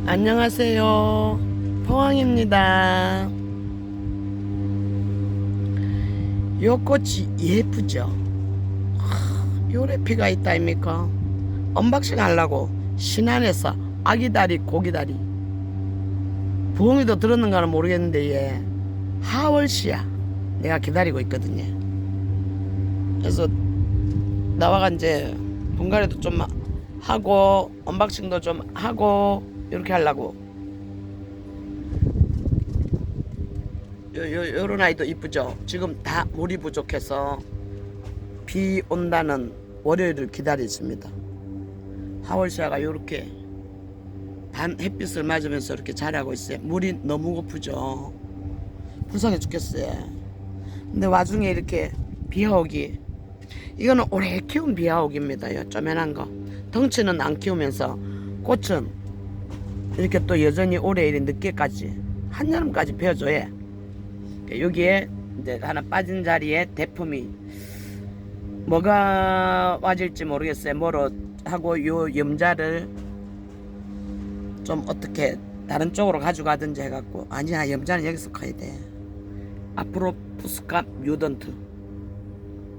안녕하세요. 포항입니다. 요 꽃이 예쁘죠? 요래 피가 있다 아닙니까? 언박싱 하려고 신안에서 아기다리 고기다리 부엉이도 들었는가는 모르겠는데 예. 하월시야 내가 기다리고 있거든요. 그래서 나와가 이제 분갈이도 좀 하고 언박싱도 좀 하고 이렇게 하려고. 요런 아이도 이쁘죠. 지금 다 물이 부족해서 비 온다는 월요일을 기다리십니다. 하월시아가 요렇게 반 햇빛을 맞으면서 이렇게 자라고 있어요. 물이 너무 고프죠. 불쌍해 죽겠어요. 근데 와중에 이렇게 비아오기, 이거는 오래 키운 비아오기입니다. 쪼매난 거. 덩치는 안 키우면서 꽃은 이렇게 또 여전히 올해 이렇게 늦게까지 한여름까지 펴줘야. 여기에 이제 하나 빠진 자리에 대품이 뭐가 와질지 모르겠어요. 뭐로 하고 요 염자를 좀 어떻게 다른 쪽으로 가져가든지 해갖고. 아니야, 염자는 여기서 커야 돼. 앞으로 푸스카 뮤던트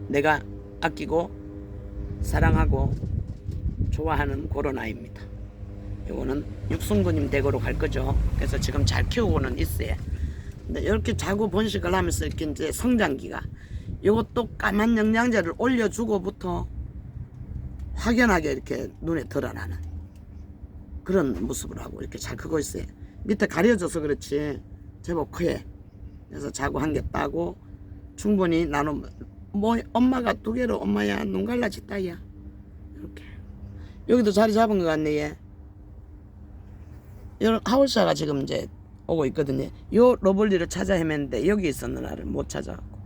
내가 아끼고 사랑하고 좋아하는 그런 아이입니다. 요거는 육순구님 댁으로 갈 거죠. 그래서 지금 잘 키우고는 있어요. 근데 이렇게 자꾸 번식을 하면서 이렇게 이제 성장기가, 요것도 까만 영양제를 올려주고부터 확연하게 이렇게 눈에 드러나는 그런 모습을 하고 이렇게 잘 크고 있어요. 밑에 가려져서 그렇지 제법 커요. 그래서 자구 한 개 따고 충분히 나눠. 뭐 엄마가 두 개로 엄마야 눈 갈라졌다야. 이렇게 여기도 자리 잡은 것 같네. 얘 이런 하울샤가 지금 이제 오고 있거든요. 요 러블리를 찾아 헤맸는데 여기 있었는 나를 못 찾아갖고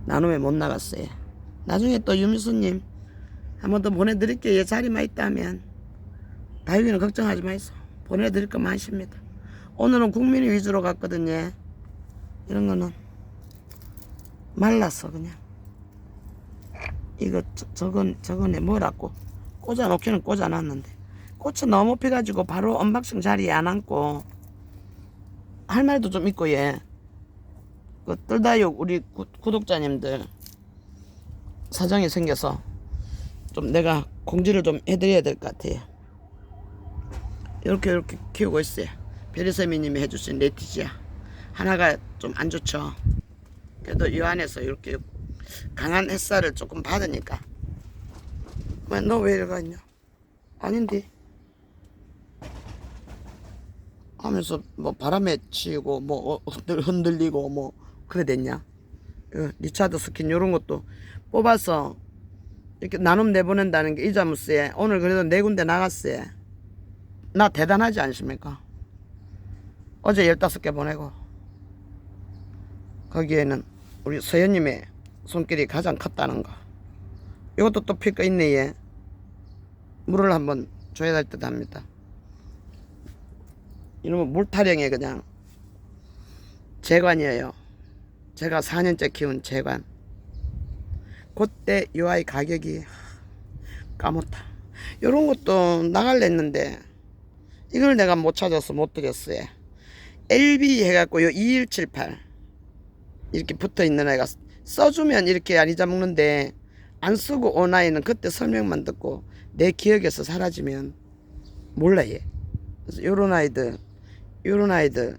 나눔에 못 나갔어요. 나중에 또 유미수님 한 번 더 보내드릴게요. 얘 자리만 있다면. 다육이는 걱정하지 마이소. 보내드릴 거 많습니다. 오늘은 국민이 위주로 갔거든요. 이런 거는 말랐어 그냥. 이거 저거네 뭐라고 꽂아놓기는 꽂아놨는데 꽃이 너무 피가지고 바로 언박싱 자리에 안 앉고 할 말도 좀 있고. 예. 그 뜰다육 우리 구독자님들 사정이 생겨서 좀 내가 공지를 좀 해드려야 될 것 같아요. 이렇게 키우고 있어요. 베리세미님이 해주신 레티지아 하나가 좀 안 좋죠. 그래도 이 안에서 이렇게 강한 햇살을 조금 받으니까. 왜 너 왜 이러가 있냐? 아닌데 하면서 뭐 바람에 치이고 뭐 흔들리고 뭐 그래 됐냐. 리차드 스킨 요런 것도 뽑아서 이렇게 나눔 내보낸다는 게 이자무스에 오늘 그래도 4군데 나갔어요. 나 대단하지 않습니까? 어제 15개 보내고 거기에는 우리 서현님의 손길이 가장 컸다는 거. 이것도 또 필 거 있네. 얘 물을 한번 줘야 될 듯 합니다. 이놈은 물타령에 그냥 재관이에요. 제가 4년째 키운 재관. 그때 이 아이 가격이 까먹다. 요런 것도 나갈래 했는데 이걸 내가 못 찾아서 못 드렸어요. LB 해갖고 요 2178 이렇게 붙어있는 애가 써주면 이렇게 안 잊어먹는데 안 쓰고 온 아이는 그때 설명만 듣고 내 기억에서 사라지면 몰라 얘. 그래서 요런 아이들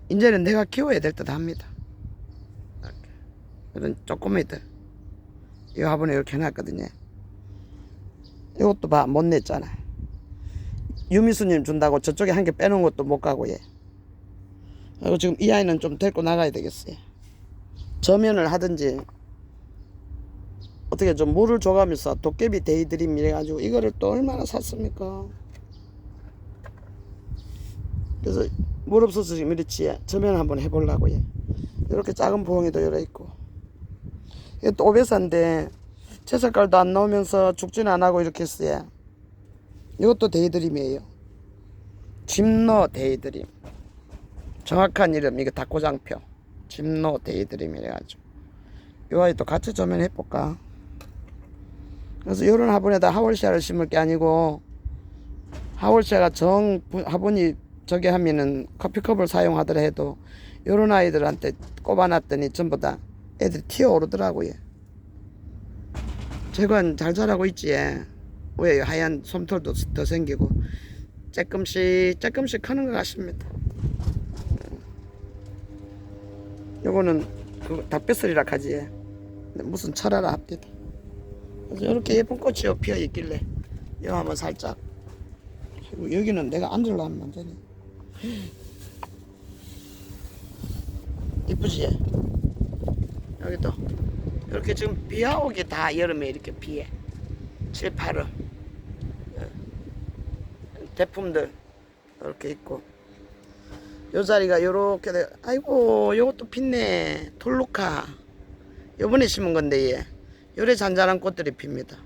이제는 내가 키워야 될 듯 합니다. 이런 조그매들 이 화분에 이렇게 해놨거든요. 이것도 봐, 못 냈잖아. 유미수님 준다고 저쪽에 한 개 빼놓은 것도 못 가고 얘. 그리고 지금 이 아이는 좀 데리고 나가야 되겠어요. 저면을 하든지 어떻게 좀 물을 줘가면서 도깨비 데이드림 이래가지고 이거를 또 얼마나 샀습니까? 그래서 물 없어서 지금 이렇지. 저면 한번 해보려고 해. 이렇게 작은 부엉이도 열어 있고. 이게 또 오베사인데 제 색깔도 안 나오면서 죽지는 안 하고 이렇게 했어요. 이것도 데이드림이에요. 짐노 데이드림. 정확한 이름 이게 닭고장표. 짐노 데이드림 이래가지고 이 아이도 같이 조면 해볼까. 그래서 이런 화분에다 하월시아를 심을 게 아니고 하월시아가 화분이 저기 하면은 커피컵을 사용하더라 해도 요런 아이들한테 꼽아놨더니 전부 다 애들이 튀어오르더라고요. 저건 잘 자라고 있지. 왜 하얀 솜털도 더 생기고 조금씩 크는 것 같습니다. 요거는 그 닭뱃살이라 하지. 무슨 철화라 합니다. 그래서 이렇게 예쁜 꽃이 피어 있길래 요 한번 살짝. 여기는 내가 앉으려 하면 안 되네. 이쁘지? 여기도 이렇게 지금 비가 오기 다 여름에 이렇게 비에 7, 8월 대품들 이렇게 있고 요 자리가 요렇게 돼. 아이고 요것도 핀네. 톨루카 요번에 심은 건데 얘 요래 잔잔한 꽃들이 핍니다.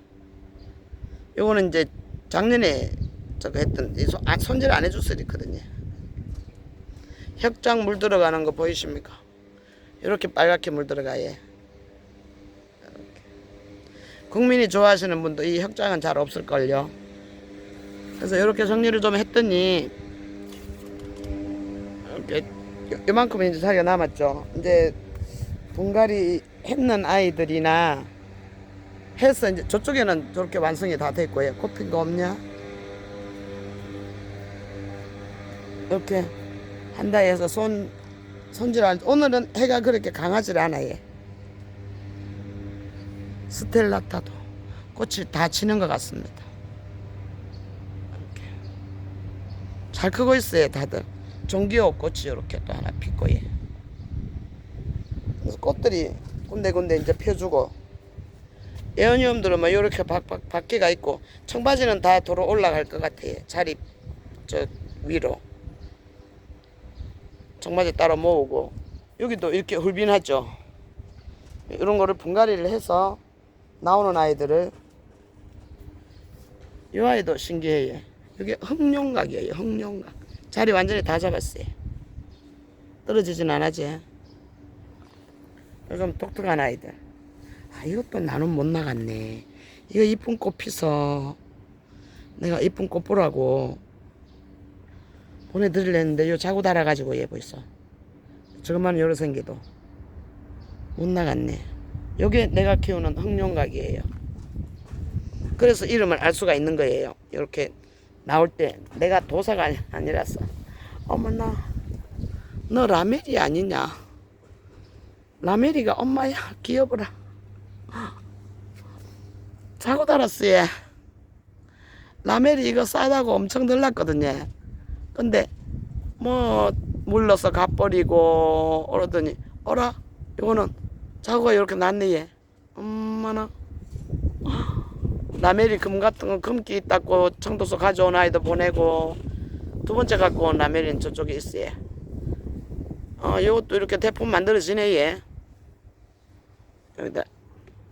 요거는 이제 작년에 저거 했던 손질 안 해줄 수 있거든요. 혁장 물 들어가는 거 보이십니까? 이렇게 빨갛게 물 들어가. 예. 국민이 좋아하시는 분도 이 혁장은 잘 없을걸요. 그래서 이렇게 정리를 좀 했더니 이렇게 요만큼 이제 자리가 남았죠. 이제 분갈이 했는 아이들이나 해서 이제 저쪽에는 저렇게 완성이 다 됐고요. 꽃핀 거 없냐? 이렇게 한다 해서 손질할 오늘은 해가 그렇게 강하지 않아요. 스텔라타도 꽃이 다 지는 것 같습니다. 이렇게 잘 크고 있어요. 다들 종기호 꽃이 이렇게 또 하나 피고 예. 그래서 꽃들이 군데군데 이제 펴주고 에어니움들은 뭐 이렇게 밖에가 있고 청바지는 다 도로 올라갈 것 같아요. 자리 저 위로 청바지 따로 모으고 여기도 이렇게 훌빈하죠. 이런 거를 분갈이를 해서 나오는 아이들을 이 아이도 신기해요. 이게 흑룡각이에요. 흑룡각 자리 완전히 다 잡았어요. 떨어지진 않아지. 좀 독특한 아이들. 아 이것도 나는 못 나갔네. 이거 이쁜 꽃 피서 내가 이쁜 꽃 보라고 보내드리려는데 요 자고 달아가지고 얘 벌써 저것만 요러 생겨도 못 나갔네. 요게 내가 키우는 흑룡각이에요. 그래서 이름을 알 수가 있는 거예요. 이렇게 나올 때 내가 도사가 아니라서 어머나 너 라멜이 아니냐. 라멜이가 엄마야 귀여워라. 자고 달았어 얘. 라멜이 이거 싸다고 엄청 들랐거든요. 근데 뭐 물러서 가버리고 그러더니 어라 이거는 자고가 이렇게 났네 얘. 엄마나 라멜이 금 같은 거 금기 있다고 청도서 가져온 아이도 보내고 두 번째 갖고 온 라멜은 저쪽에 있어요. 이것도 이렇게 대품 만들어지네 얘. 여기다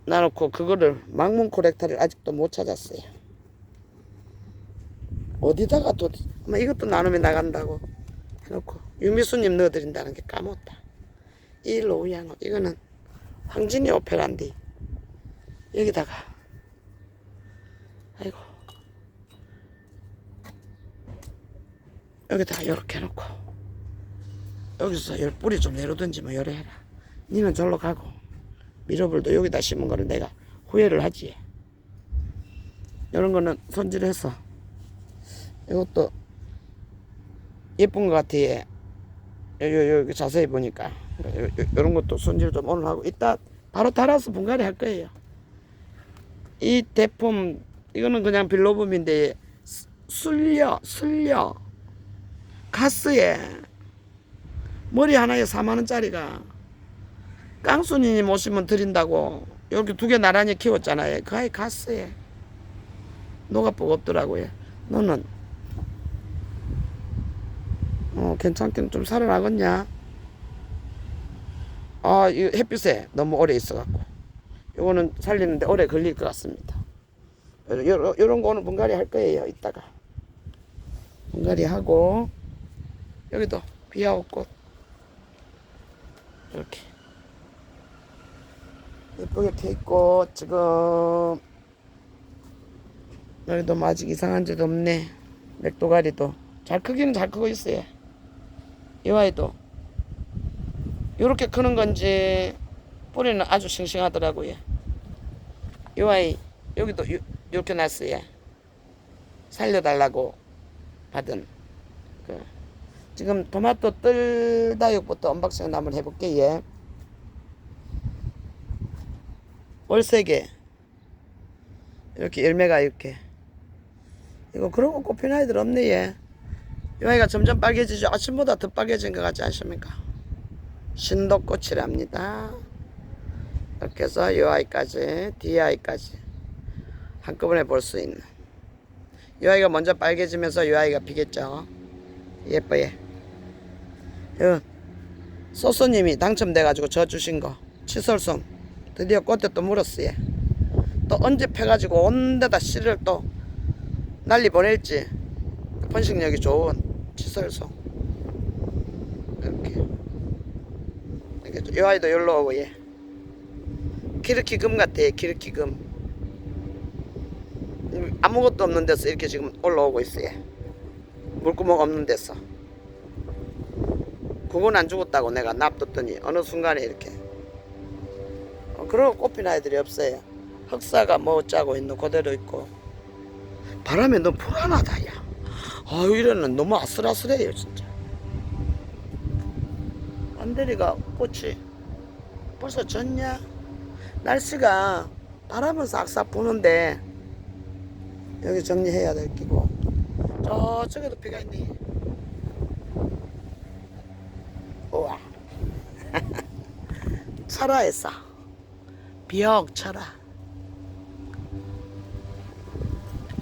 놔놓고 그거를 망문 코렉터를 아직도 못 찾았어요. 어디다가 또 이것도 나눔이 나간다고 해놓고 유미수님 넣어드린다는 게 까먹었다. 이 로우야노 이거는 황진이 오페라인데 여기다가 아이고 여기다가 요렇게 해놓고 여기서 열 뿌리 좀 내려든지 뭐 요래 해라. 니는 절로 가고 미러볼도 여기다 심은 거를 내가 후회를 하지. 이런 거는 손질해서 이것도 예쁜 것 같아. 여기 자세히 보니까 이런 것도 손질 좀 오늘 하고 이따 바로 달아서 분갈이 할 거예요. 이 대품 이거는 그냥 빌로붐인데 술려 가스에 머리 하나에 4만원짜리가 깡순이님 오시면 드린다고 이렇게 두 개 나란히 키웠잖아요. 그 아이 가스에 녹아보고 없더라고요. 너는 괜찮긴 좀 살아나겠냐? 이 햇빛에 너무 오래 있어갖고 요거는 살리는데 오래 걸릴 것 같습니다. 요런 거는 분갈이 할 거예요. 이따가 분갈이 하고 여기도 비아웃꽃 이렇게 예쁘게 피어있고 지금 여기도 뭐 아직 이상한 데도 없네. 맥도가리도 잘 크기는 잘 크고 있어요. 이 아이도 요렇게 크는 건지 뿌리는 아주 싱싱하더라고요. 이 아이 여기도 이렇게 났어요. 살려달라고 받은 그 지금 토마토 뜰다육부터 언박싱을 한번 해볼게요. 월세계 이렇게 열매가 이렇게 이거 그러고 꽃피는 아이들 없네. 얘 이 아이가 점점 빨개지죠. 아침보다 더 빨개진 것 같지 않습니까? 신도꽃이랍니다. 이렇게 해서 이 아이까지 뒤 아이까지 한꺼번에 볼 수 있는 이 아이가 먼저 빨개지면서 이 아이가 피겠죠. 예뻐요. 소소님이 당첨돼가지고 저 주신 거 치솔송 드디어 꽃에 또 물었어요. 또 언제 펴가지고 온데다 씨를 또 난리 보낼지. 번식력이 좋은 치솔송 이렇게 이 아이도 열로 오고 얘 키르키금 같아. 키르키금 아무것도 없는 데서 이렇게 지금 올라오고 있어요. 물구멍 없는 데서. 그건 안 죽었다고 내가 놔뒀더니 어느 순간에 이렇게 그러고 꽃핀 아이들이 없어요. 흑사가 뭐 어쩌고 있는 그대로 있고. 바람에 너무 불안하다 야. 아유 이래는 너무 아슬아슬해요 진짜. 안대리가 꽃이 벌써 졌냐? 날씨가 바람은 싹싹 부는데 여기 정리해야 될 끼고 저쪽에도 비가 있네. 우와 철화했어. 비옥 철화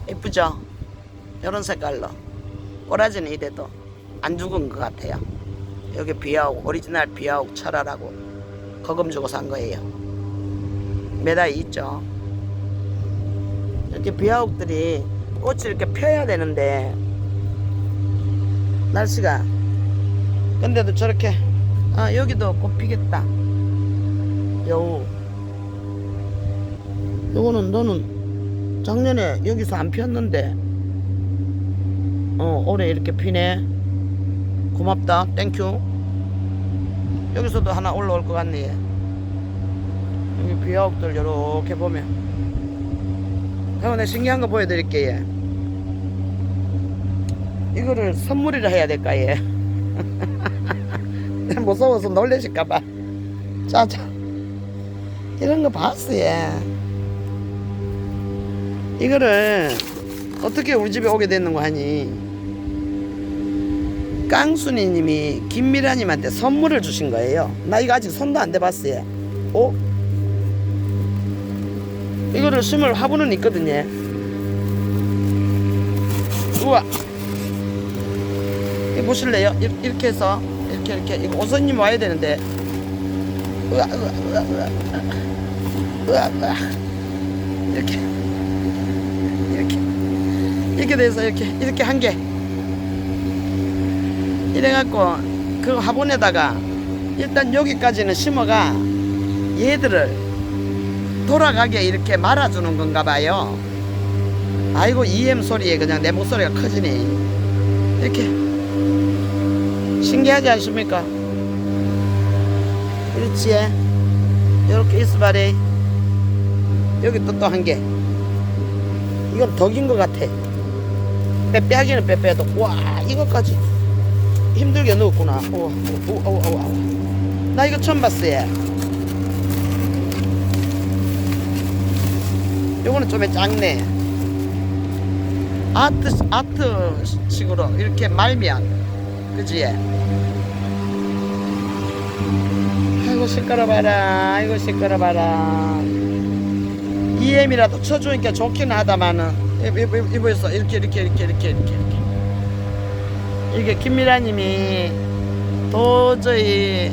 예쁘죠? 이런 색깔로 꼬라지는 이래도 안 죽은 것 같아요. 여기 비옥 오리지널 비옥 철화라고 거금 주고 산 거예요. 매달 있죠. 이렇게 비옥들이 꽃이 이렇게 펴야 되는데 날씨가 근데도 저렇게 여기도 꽃 피겠다. 요거는 너는 작년에 여기서 안 피었는데 올해 이렇게 피네. 고맙다. 땡큐. 여기서도 하나 올라올 것 같네. 여기 비옥들 요렇게 보면 형 내가 신기한 거 보여드릴게요. 이거를 선물이라 해야 될까 얘. 무서워서 놀라실까봐. 자자 이런 거 봤어 얘. 이거를 어떻게 우리 집에 오게 됐는 거 하니 깡순이님이 김미라님한테 선물을 주신 거예요. 나 이거 아직 손도 안 대봤어요. 이거를 심을 화분은 있거든요. 우와 이거 보실래요? 이렇게 해서 이렇게 이거 오선님 와야 되는데 우와 이렇게 돼서 이렇게 한 개 이래갖고 그 화분에다가 일단 여기까지는 심어가 얘들을 돌아가게 이렇게 말아주는 건가 봐요. 아이고 EM 소리에 그냥 내 목소리가 커지네. 이렇게 신기하지 않습니까? 그렇지. 이렇게 있어봐래. 여기 또 한 개. 이건 덕인 것 같아. 빼빼하기는 빼빼도 와 이것까지 힘들게 넣었구나. 나 이거 처음 봤어 얘. 요거는 좀 작네. 아트식으로 이렇게 말면 그지? 아이고 시끄러봐라. 아이고 시끄러봐라. EM이라도 쳐주니까 좋긴 하다마는 이보였어. 이렇게 이게 김미라님이 도저히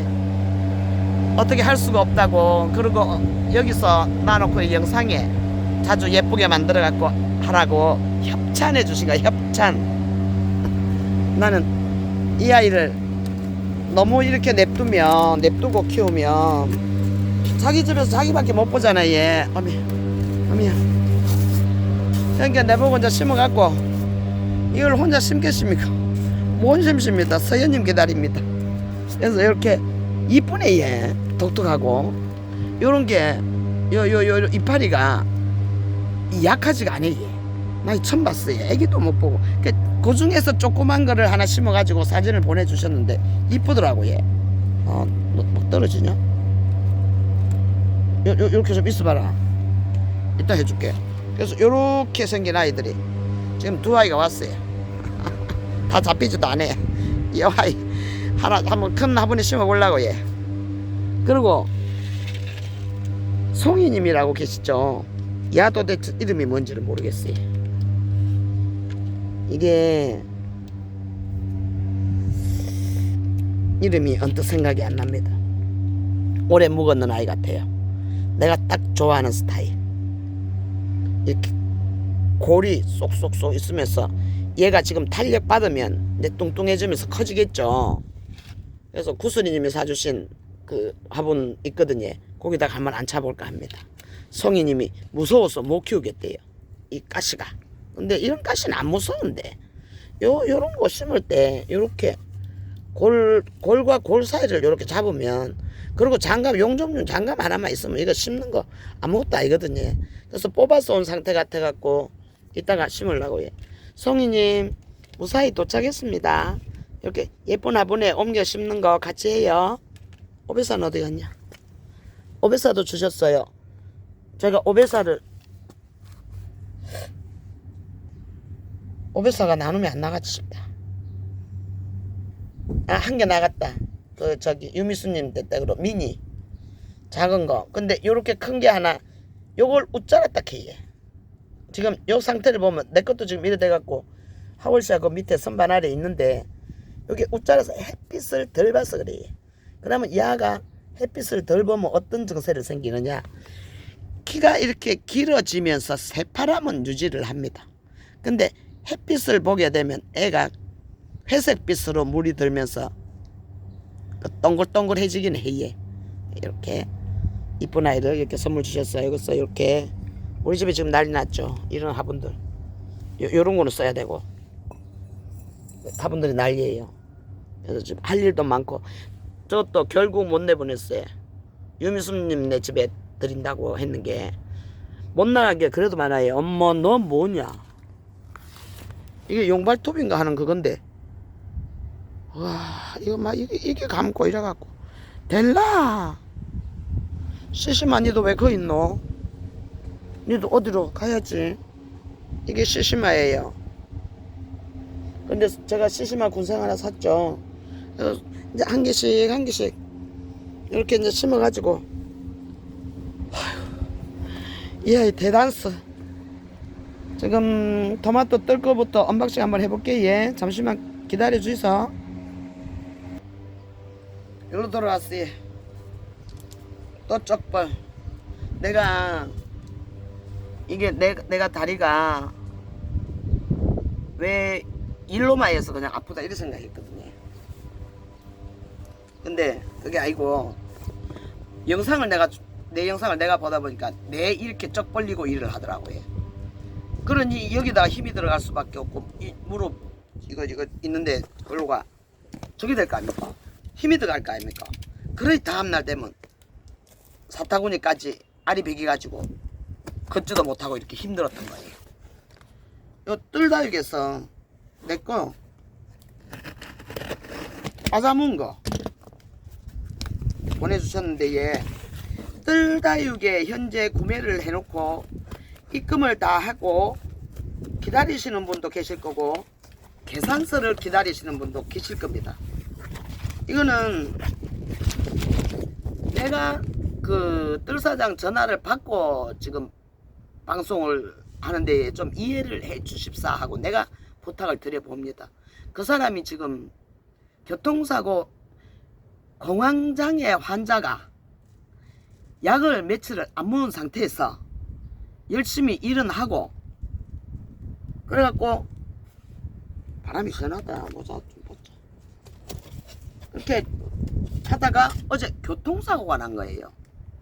어떻게 할 수가 없다고 그러고 여기서 놔놓고 이 영상에 자주 예쁘게 만들어 갖고 하라고 협찬해 주신 거야. 협찬. 나는 이 아이를 너무 이렇게 냅두고 키우면 자기 집에서 자기밖에 못 보잖아 얘. 어미야. 그러니까 내보고 혼자 심어갖고 이걸 혼자 심겠습니까? 몬심씨입니다. 서현님 기다립니다. 그래서 이렇게 이쁘네. 얘 독특하고 요런 게 요 이파리가 약하지가 않아. 얘 나 처음 봤어요. 애기도 못 보고. 그 중에서 조그만 거를 하나 심어가지고 사진을 보내주셨는데 이쁘더라고. 얘 뭐 떨어지냐? 요렇게 좀 있어봐라. 이따 해줄게. 그래서 요렇게 생긴 아이들이 지금 두 아이가 왔어요. 다 잡히지도 않아. 이 아이 하나 한번 큰 화분에 심어보려고. 얘 그리고 송이님이라고 계시죠? 야 도대체 이름이 뭔지를 모르겠어요. 이게 이름이 언뜻 생각이 안 납니다. 오래 묵었는 아이 같아요. 내가 딱 좋아하는 스타일. 이렇게 골이 쏙쏙쏙 있으면서 얘가 지금 탄력 받으면 이제 뚱뚱해지면서 커지겠죠. 그래서 구슬이님이 사주신 그 화분 있거든요. 거기다가 한번 앉혀볼까 합니다. 성희님이 무서워서 못 키우겠대요. 이 가시가. 근데 이런 가시는 안 무서운데 요런 거 심을 때 요렇게 골과 골 사이를 요렇게 잡으면, 그리고 장갑 용접용 장갑 하나만 있으면 이거 심는 거 아무것도 아니거든요. 그래서 뽑아서 온 상태 같아 갖고 이따가 심으려고. 해. 성희님 무사히 도착했습니다. 이렇게 예쁜 화분에 옮겨 심는 거 같이 해요. 오배사는 어디 갔냐? 오배사도 주셨어요. 제가 오배사가 나눔이 안 나갔지 싶다. 한 개 나갔다. 그 저기 유미수님 댁으로 미니 작은 거. 근데 요렇게 큰 게 하나, 요걸 웃자랐다 캐. 지금 요 상태를 보면 내 것도 지금 이래 돼갖고 하월씨가 그 밑에 선반 아래 있는데 여기 웃자라서 햇빛을 덜 봐서 그래. 그러면 야가 햇빛을 덜 보면 어떤 증세를 생기느냐? 키가 이렇게 길어지면서 새파람은 유지를 합니다. 근데 햇빛을 보게 되면 애가 회색빛으로 물이 들면서 동글동글해지긴 해. 이렇게 이쁜 아이를 이렇게 선물 주셨어요. 그래서 이렇게 우리 집에 지금 난리 났죠. 이런 화분들 요런 거는 써야 되고, 화분들이 난리예요. 그래서 지금 할 일도 많고, 저것도 결국 못 내보냈어요. 유미수님 내 집에 드린다고 했는 게 못 나간 게 그래도 많아요. 엄마 너 뭐냐? 이게 용발톱인가 하는 그건데, 와 이거 막 이게 감고 이래갖고 될라. 시시마 니도 왜 거 있노? 니도 어디로 가야지. 이게 시시마예요. 근데 제가 시시마 군생 하나 샀죠. 그래서 이제 한 개씩 이렇게 이제 심어가지고, 이 아이 대단스. 지금 토마토 뜰 거부터 언박싱 한번 해볼게. 예, 잠시만 기다려 주이소. 여기로 돌아왔어요. 또 쪽벌. 내가 이게 내가 다리가 왜 일로만 해서 그냥 아프다 이렇게 생각했거든요. 근데 그게 아니고 내 영상을 내가 보다 보니까 내 이렇게 쩍 벌리고 일을 하더라고요. 그러니 여기다가 힘이 들어갈 수밖에 없고, 이 무릎 이거 있는데 걸로가 저기 될 거 아닙니까? 힘이 들어갈 거 아닙니까? 그러니 다음날 되면 사타구니까지 알이 베겨가지고 걷지도 못하고 이렇게 힘들었던 거예요. 요 뜰다육에서 내거 아자문 거 보내주셨는데, 얘 뜰다육에 현재 구매를 해놓고 입금을 다 하고 기다리시는 분도 계실 거고 계산서를 기다리시는 분도 계실 겁니다. 이거는 내가 그 뜰사장 전화를 받고 지금 방송을 하는데 좀 이해를 해 주십사 하고 내가 부탁을 드려봅니다. 그 사람이 지금 교통사고 공황장애 환자가 약을 며칠을 안 먹은 상태에서 열심히 일은 하고, 그래갖고 바람이 시원하다. 모자 좀 벗자. 이렇게 하다가 어제 교통사고가 난 거예요.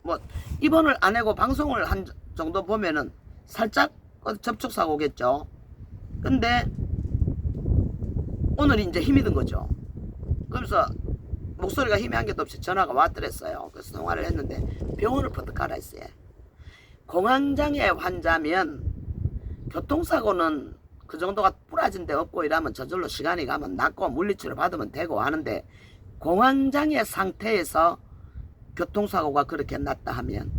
뭐 입원을 안 하고 방송을 한 정도 보면은 살짝 접촉사고겠죠. 근데 오늘 이제 힘이 든 거죠. 그러면서 목소리가 힘이 한 개도 없이 전화가 왔더랬어요. 그래서 통화를 했는데 병원을 버뜩 가라 했어요. 공황장애 환자면 교통사고는 그 정도가 부러진 데 없고 이러면 저절로 시간이 가면 낫고 물리치료 받으면 되고 하는데, 공황장애 상태에서 교통사고가 그렇게 났다 하면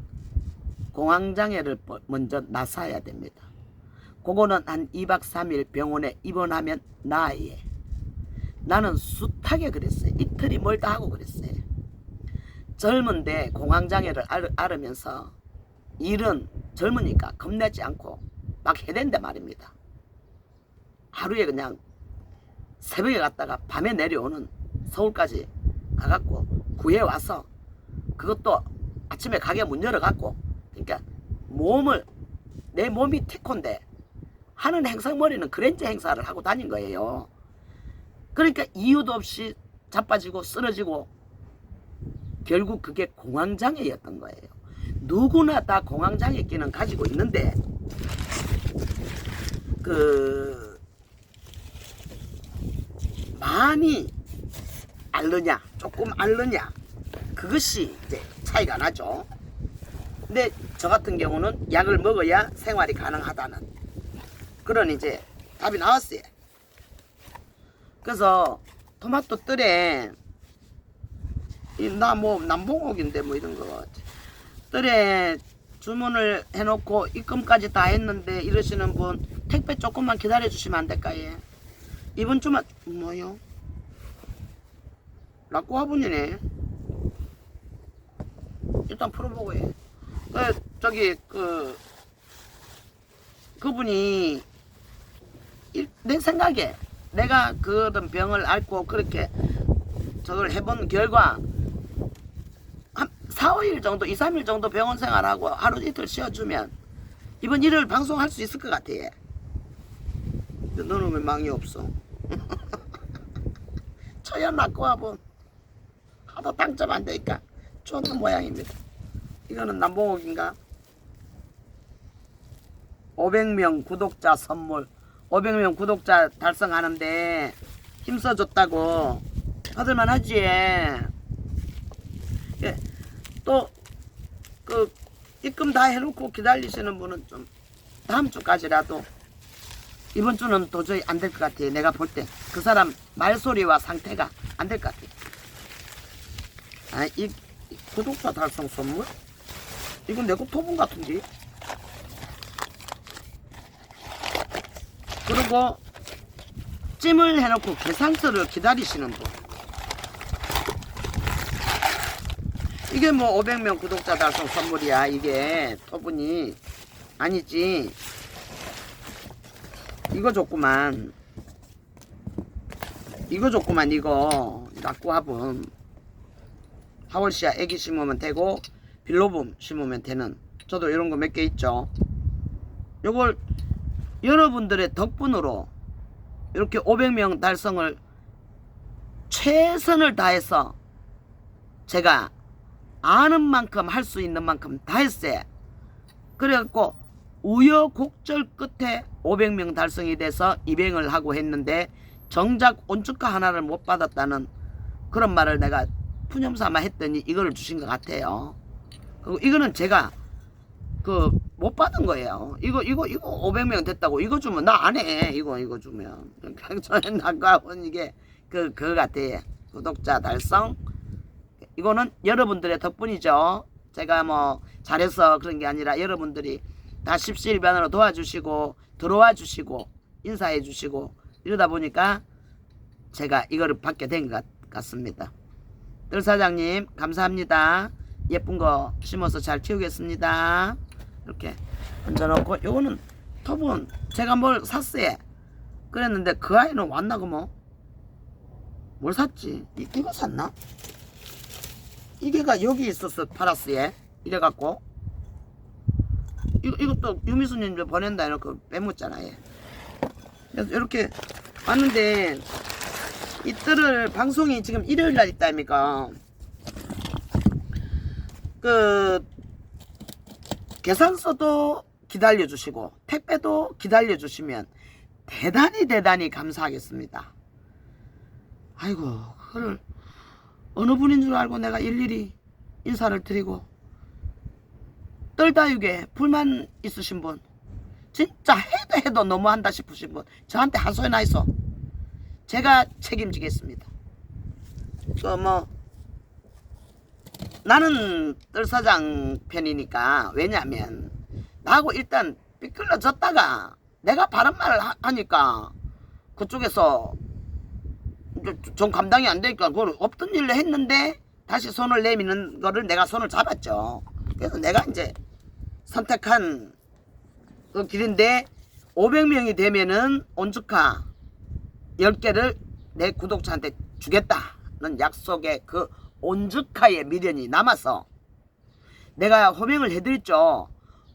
공황장애를 먼저 나사야 됩니다. 그거는 한 2박 3일 병원에 입원하면 나아요. 나는 숱하게 그랬어요. 이틀이 멀다 하고 그랬어요. 젊은데 공황장애를 앓으면서 일은 젊으니까 겁내지 않고 막 해댄단 말입니다. 하루에 그냥 새벽에 갔다가 밤에 내려오는, 서울까지 가갖고 구해와서 그것도 아침에 가게 문 열어갖고, 그러니까 내 몸이 태권데 하는 행사머리는 그랜저 행사를 하고 다닌 거예요. 그러니까 이유도 없이 자빠지고 쓰러지고 결국 그게 공황장애였던 거예요. 누구나 다 공황장애기는 가지고 있는데 많이 앓느냐 조금 앓느냐 그것이 이제 차이가 나죠. 근데 저 같은 경우는 약을 먹어야 생활이 가능하다는 그런 이제 답이 나왔어요. 그래서 토마토 뜰에 나 뭐 남봉옥인데 뭐 이런 거 뜰에 주문을 해놓고 입금까지 다 했는데 이러시는 분 택배 조금만 기다려 주시면 안 될까요? 이번 주만 뭐요? 락고화분이네. 일단 풀어보고 해. 그분이 내 생각에 내가 그런 병을 앓고 그렇게 저걸 해본 결과 한 4, 5일 정도 2, 3일 정도 병원 생활하고 하루 이틀 쉬어주면 이번 일요일 방송할 수 있을 것 같아. 너는 왜 망이 없어? 처연 낙고화분 하도 당첨 안 되니까 좋은 모양입니다. 이거는 남봉옥인가? 500명 구독자 선물, 500명 구독자 달성하는데 힘써줬다고 받을만 하지. 예. 또 입금 다 해놓고 기다리시는 분은 좀 다음 주까지라도, 이번 주는 도저히 안 될 것 같아. 내가 볼 때 그 사람 말소리와 상태가 안 될 것 같아. 이 구독자 달성 선물? 이건 내거 토분 같은데? 그리고 찜을 해놓고 계산서를 기다리시는 분, 이게 뭐 500명 구독자 달성 선물이야. 이게 토분이 아니지. 이거 좋구만. 이거 낙고화분 하월시아 애기 심으면 되고 빌로붐 심으면 되는, 저도 이런 거 몇 개 있죠. 요걸 여러분들의 덕분으로 이렇게 500명 달성을 최선을 다해서 제가 아는 만큼 할 수 있는 만큼 다 했어요. 그래갖고 우여곡절 끝에 500명 달성이 돼서 입행을 하고 했는데 정작 온주가 하나를 못 받았다는 그런 말을 내가 푸념삼아 했더니 이거를 주신 것 같아요. 그리고 이거는 제가 못 받은 거예요. 이거 500명 됐다고 이거 주면 나 안 해. 이거 주면 저는 아까운 이게 그거 같아. 구독자 달성. 이거는 여러분들의 덕분이죠. 제가 뭐 잘해서 그런 게 아니라 여러분들이 다 십시일반으로 도와주시고 들어와 주시고 인사해 주시고 이러다 보니까 제가 이거를 받게 된 것 같습니다. 뜰 사장님 감사합니다. 예쁜 거 심어서 잘 키우겠습니다. 이렇게 얹어놓고, 요거는 톱은 제가 뭘 샀어요. 그랬는데 그 아이는 왔나 그뭐? 뭘 샀지? 이거 샀나? 이게가 여기 있어서 팔았어요. 이래갖고 이것도 유미수님 보낸다 이렇게 빼묻잖아요. 그래서 이렇게 왔는데 이 뜰을 방송이 지금 일요일날 있다 아닙니까? 계산서도 기다려주시고 택배도 기다려주시면 대단히 감사하겠습니다. 아이고 그걸 어느 분인 줄 알고 내가 일일이 인사를 드리고 뜰다육에 불만 있으신 분 진짜 해도 너무한다 싶으신 분 저한테 한 소리나 있어. 제가 책임지겠습니다. 그 뭐 나는 뜰사장 편이니까 왜냐면 나하고 일단 삐끌러졌다가 내가 바른 말을 하니까 그쪽에서 좀 감당이 안 되니까 그걸 없던 일로 했는데 다시 손을 내미는 거를 내가 손을 잡았죠. 그래서 내가 이제 선택한 그 길인데 500명이 되면은 온주카 10개를 내 구독자한테 주겠다는 약속의 그 온주카의 미련이 남아서 내가 호명을 해드렸죠.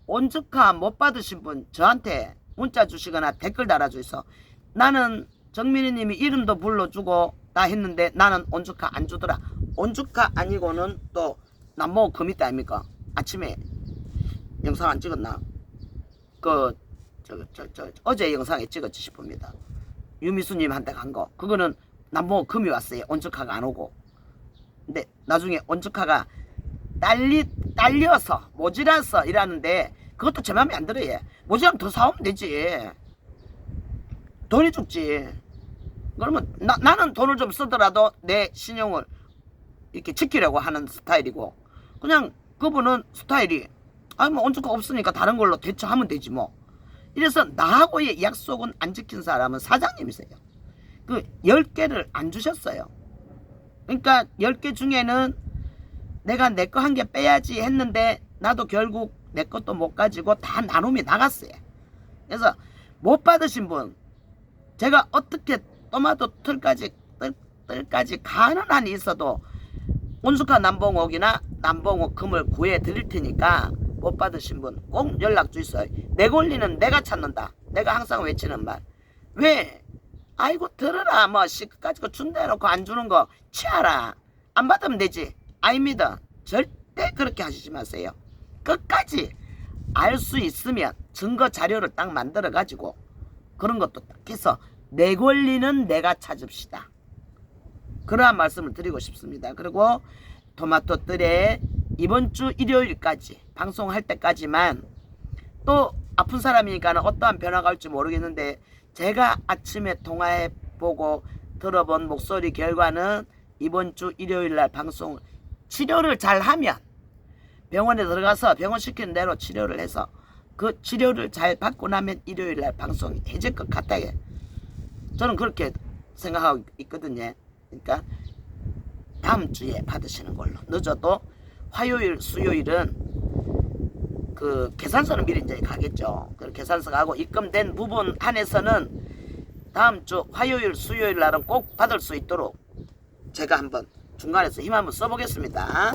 온주카 못 받으신 분 저한테 문자 주시거나 댓글 달아주셔서 나는 정민희님이 이름도 불러주고 다 했는데 나는 온주카 안 주더라. 온주카 아니고는 또 남모 금이때 아닙니까? 아침에 영상 안 찍었나? 어제 영상에 찍었지 싶습니다. 유미수님한테 간 거. 그거는 남모 금이 왔어요. 온주카가 안 오고. 근데 나중에 온주카가 딸려서 모자라서 이라는데 그것도 제 맘에 안 들어요. 모자라면 더 사오면 되지. 돈이 죽지. 그러면 나는 돈을 좀 쓰더라도 내 신용을 이렇게 지키려고 하는 스타일이고 그냥 그분은 스타일이 아니 뭐 온주카 없으니까 다른 걸로 대처하면 되지 뭐. 이래서 나하고의 약속은 안 지킨 사람은 사장님이세요. 그 10개를 안 주셨어요. 그러니까 10개 중에는 내가 내 거 한 개 빼야지 했는데 나도 결국 내 것도 못 가지고 다 나눔이 나갔어요. 그래서 못 받으신 분 제가 어떻게 토마토 뜰까지 가는 한이 있어도 온수카 남봉옥이나 남봉옥 금을 구해 드릴 테니까 못 받으신 분 꼭 연락 주세요. 내 권리는 내가 찾는다. 내가 항상 외치는 말. 왜? 아이고 들어라 뭐 시끝까지 준다 해놓고 안 주는 거 취하라. 안 받으면 되지. 아닙니다. 절대 그렇게 하시지 마세요. 끝까지 알 수 있으면 증거 자료를 딱 만들어 가지고 그런 것도 딱 해서 내 권리는 내가 찾읍시다. 그러한 말씀을 드리고 싶습니다. 그리고 토마토 뜰에 이번 주 일요일까지 방송할 때까지만 또 아픈 사람이니까 어떠한 변화가 올지 모르겠는데 제가 아침에 통화해보고 들어본 목소리 결과는 이번 주 일요일날 방송 치료를 잘하면 병원에 들어가서 병원 시키는 대로 치료를 해서 그 치료를 잘 받고 나면 일요일날 방송이 해질 것 같아요. 저는 그렇게 생각하고 있거든요. 그러니까 다음 주에 받으시는 걸로. 늦어도 화요일 수요일은 그 계산서는 미리 이제 가겠죠. 그 계산서 가고 입금된 부분 한해서는 다음 주 화요일 수요일 날은 꼭 받을 수 있도록 제가 한번 중간에서 힘 한번 써보겠습니다.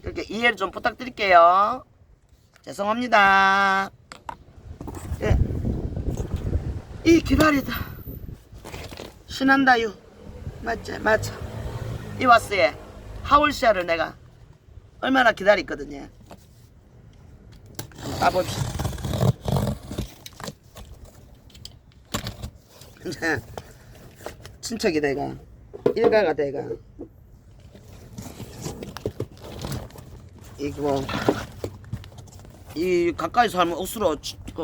이렇게 이해를 좀 부탁드릴게요. 죄송합니다. 예. 이 기다리다 신한다유 맞지? 맞아. 이 왔어요. 하울시아를 내가 얼마나 기다렸거든요. 따봅시다. 친척이 내가 일가가 내가 이거 이 가까이 살면 억수로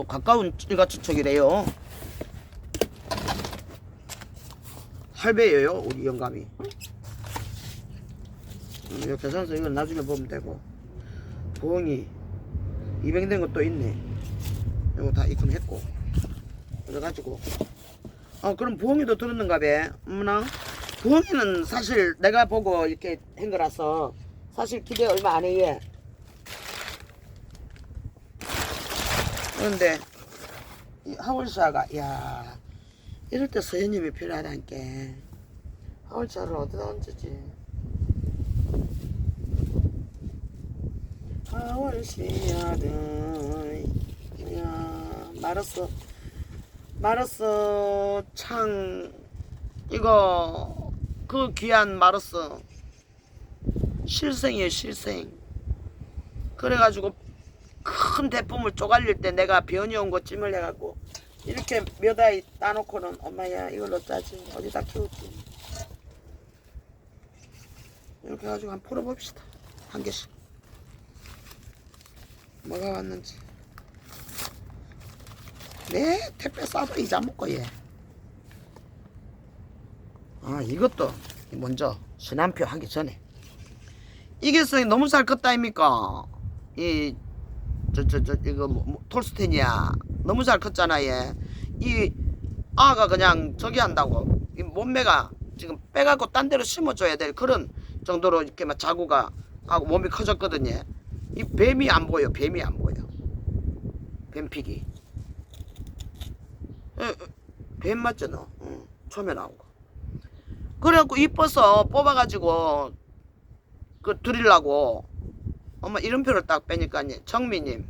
가까운 일가 친척이래요. 할배예요 우리 영감이. 이 계산서 이건 나중에 보면 되고 부엉이 200 된 것도 있네. 이거 다 입금했고 그래가지고 그럼 부엉이도 들었는가 봐. 어머나 부엉이는 사실 내가 보고 이렇게 한 거라서 사실 기대 얼마 안 해. 그런데 이 하울샤가 야 이럴 때 서현님이 필요하다니까. 하울샤를 어디다 얹지? 하울샤를 야 마르스 창 이거 그 귀한 마르스 실생이에요 실생. 그래가지고 큰 대품을 쪼갈릴 때 내가 변이 온 거 찜을 해갖고 이렇게 몇 알 따놓고는 엄마야 이걸로 짜지 어디다 키우지. 이렇게 해가지고 한번 풀어봅시다. 한 개씩. 뭐가 왔는지. 네, 택배 싸도 이자 먹고, 얘. 아, 이것도 먼저 신한표 하기 전에. 이게 너무 잘 컸다, 아닙니까? 이거 톨스텐이야. 너무 잘 컸잖아, 얘. 이 아가 그냥 저기 한다고. 이 몸매가 지금 빼갖고 딴 데로 심어줘야 될 그런 정도로 이렇게 막 자구가 하고 몸이 커졌거든요. 이 뱀이 안 보여, 뱀이 안 보여. 뱀피기. 뱀 맞죠, 너? 응, 처음에 나온 거. 그래갖고 이뻐서 뽑아가지고 그 드리려고 엄마 이름표를 딱 빼니까 정미님,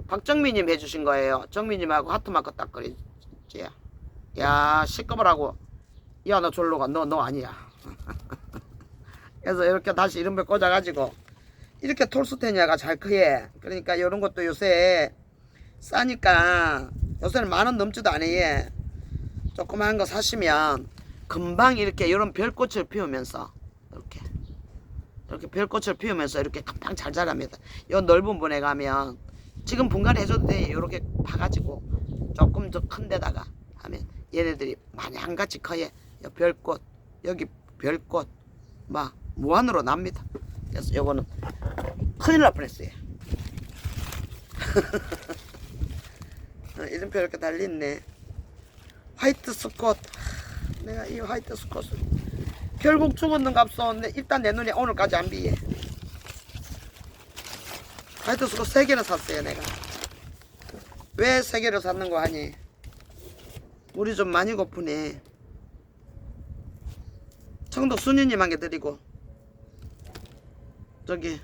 박정미님 해주신 거예요. 정미님하고 하트마크 딱 그리지. 야, 시끄러라고. 야, 너 졸로 가. 너 아니야. 그래서 이렇게 다시 이름표 꽂아가지고 이렇게 톨스테니아가 잘 크예. 그러니까 이런 것도 요새 싸니까 요새는 10,000원 넘지도 않아요. 조그마한 거 사시면 금방 이렇게 이런 별꽃을 피우면서 이렇게 별꽃을 피우면서 이렇게 금방 잘 자랍니다. 요 넓은 분에 가면 지금 분갈이 해줘도 돼. 요렇게 파가지고 조금 더 큰 데다가 하면 얘네들이 마냥같이 커요. 요 별꽃, 여기 별꽃 막 무한으로 납니다. 그래서 요거는 큰일 날 뻔했어요. 이름표 이렇게 달렸네. 화이트 스콧. 내가 이 화이트 스콧을 결국 죽었는갑소. 일단 내 눈에 오늘까지 안 비해. 화이트 스콧 3개나 샀어요, 내가. 왜 3개를 샀는 거 하니? 우리 좀 많이 고프네. 청도 순이님 한 개 드리고, 저기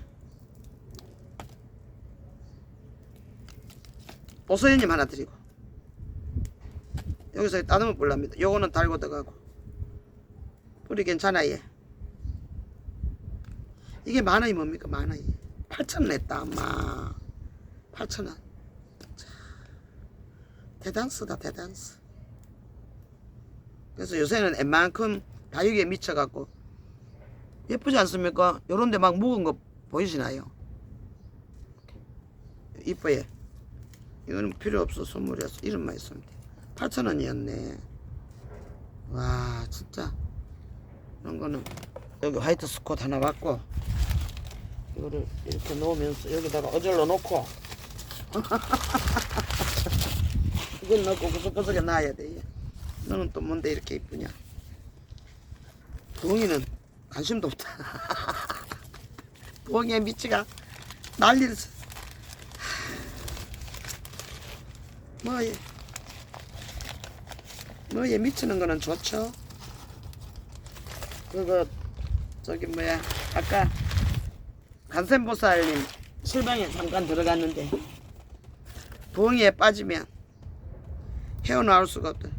오서연님 하나 드리고, 여기서 따듬어 볼랍니다. 요거는 달고 들어가고. 뿌리 괜찮아, 얘. 이게 10,000원이 뭡니까? 10,000원이 8,000원 냈다, 엄마. 8,000원. 대단스다, 대단스. 그래서 요새는 웬만큼 다육이에 미쳐갖고 예쁘지 않습니까? 요런데 막 묵은 거 보이시나요? 이뻐요. 이거는 필요 없어. 선물이었어. 이름만 있으면 돼. 8,000원이었네. 와, 진짜. 이런 거는 여기 화이트 스콧 하나 받고 이거를 이렇게 놓으면서 여기다가 어절로 놓고 이걸 넣고 구석구석에 놔야 돼. 너는 또 뭔데 이렇게 이쁘냐? 부엉이는 관심도 없다. 부엉이의 미치가 난리를 쳐. 뭐에 미치는 거는 좋죠. 그거 저기 뭐야, 아까 간센보살님 실방에 잠깐 들어갔는데 부엉이에 빠지면 헤어나올 수가 없다.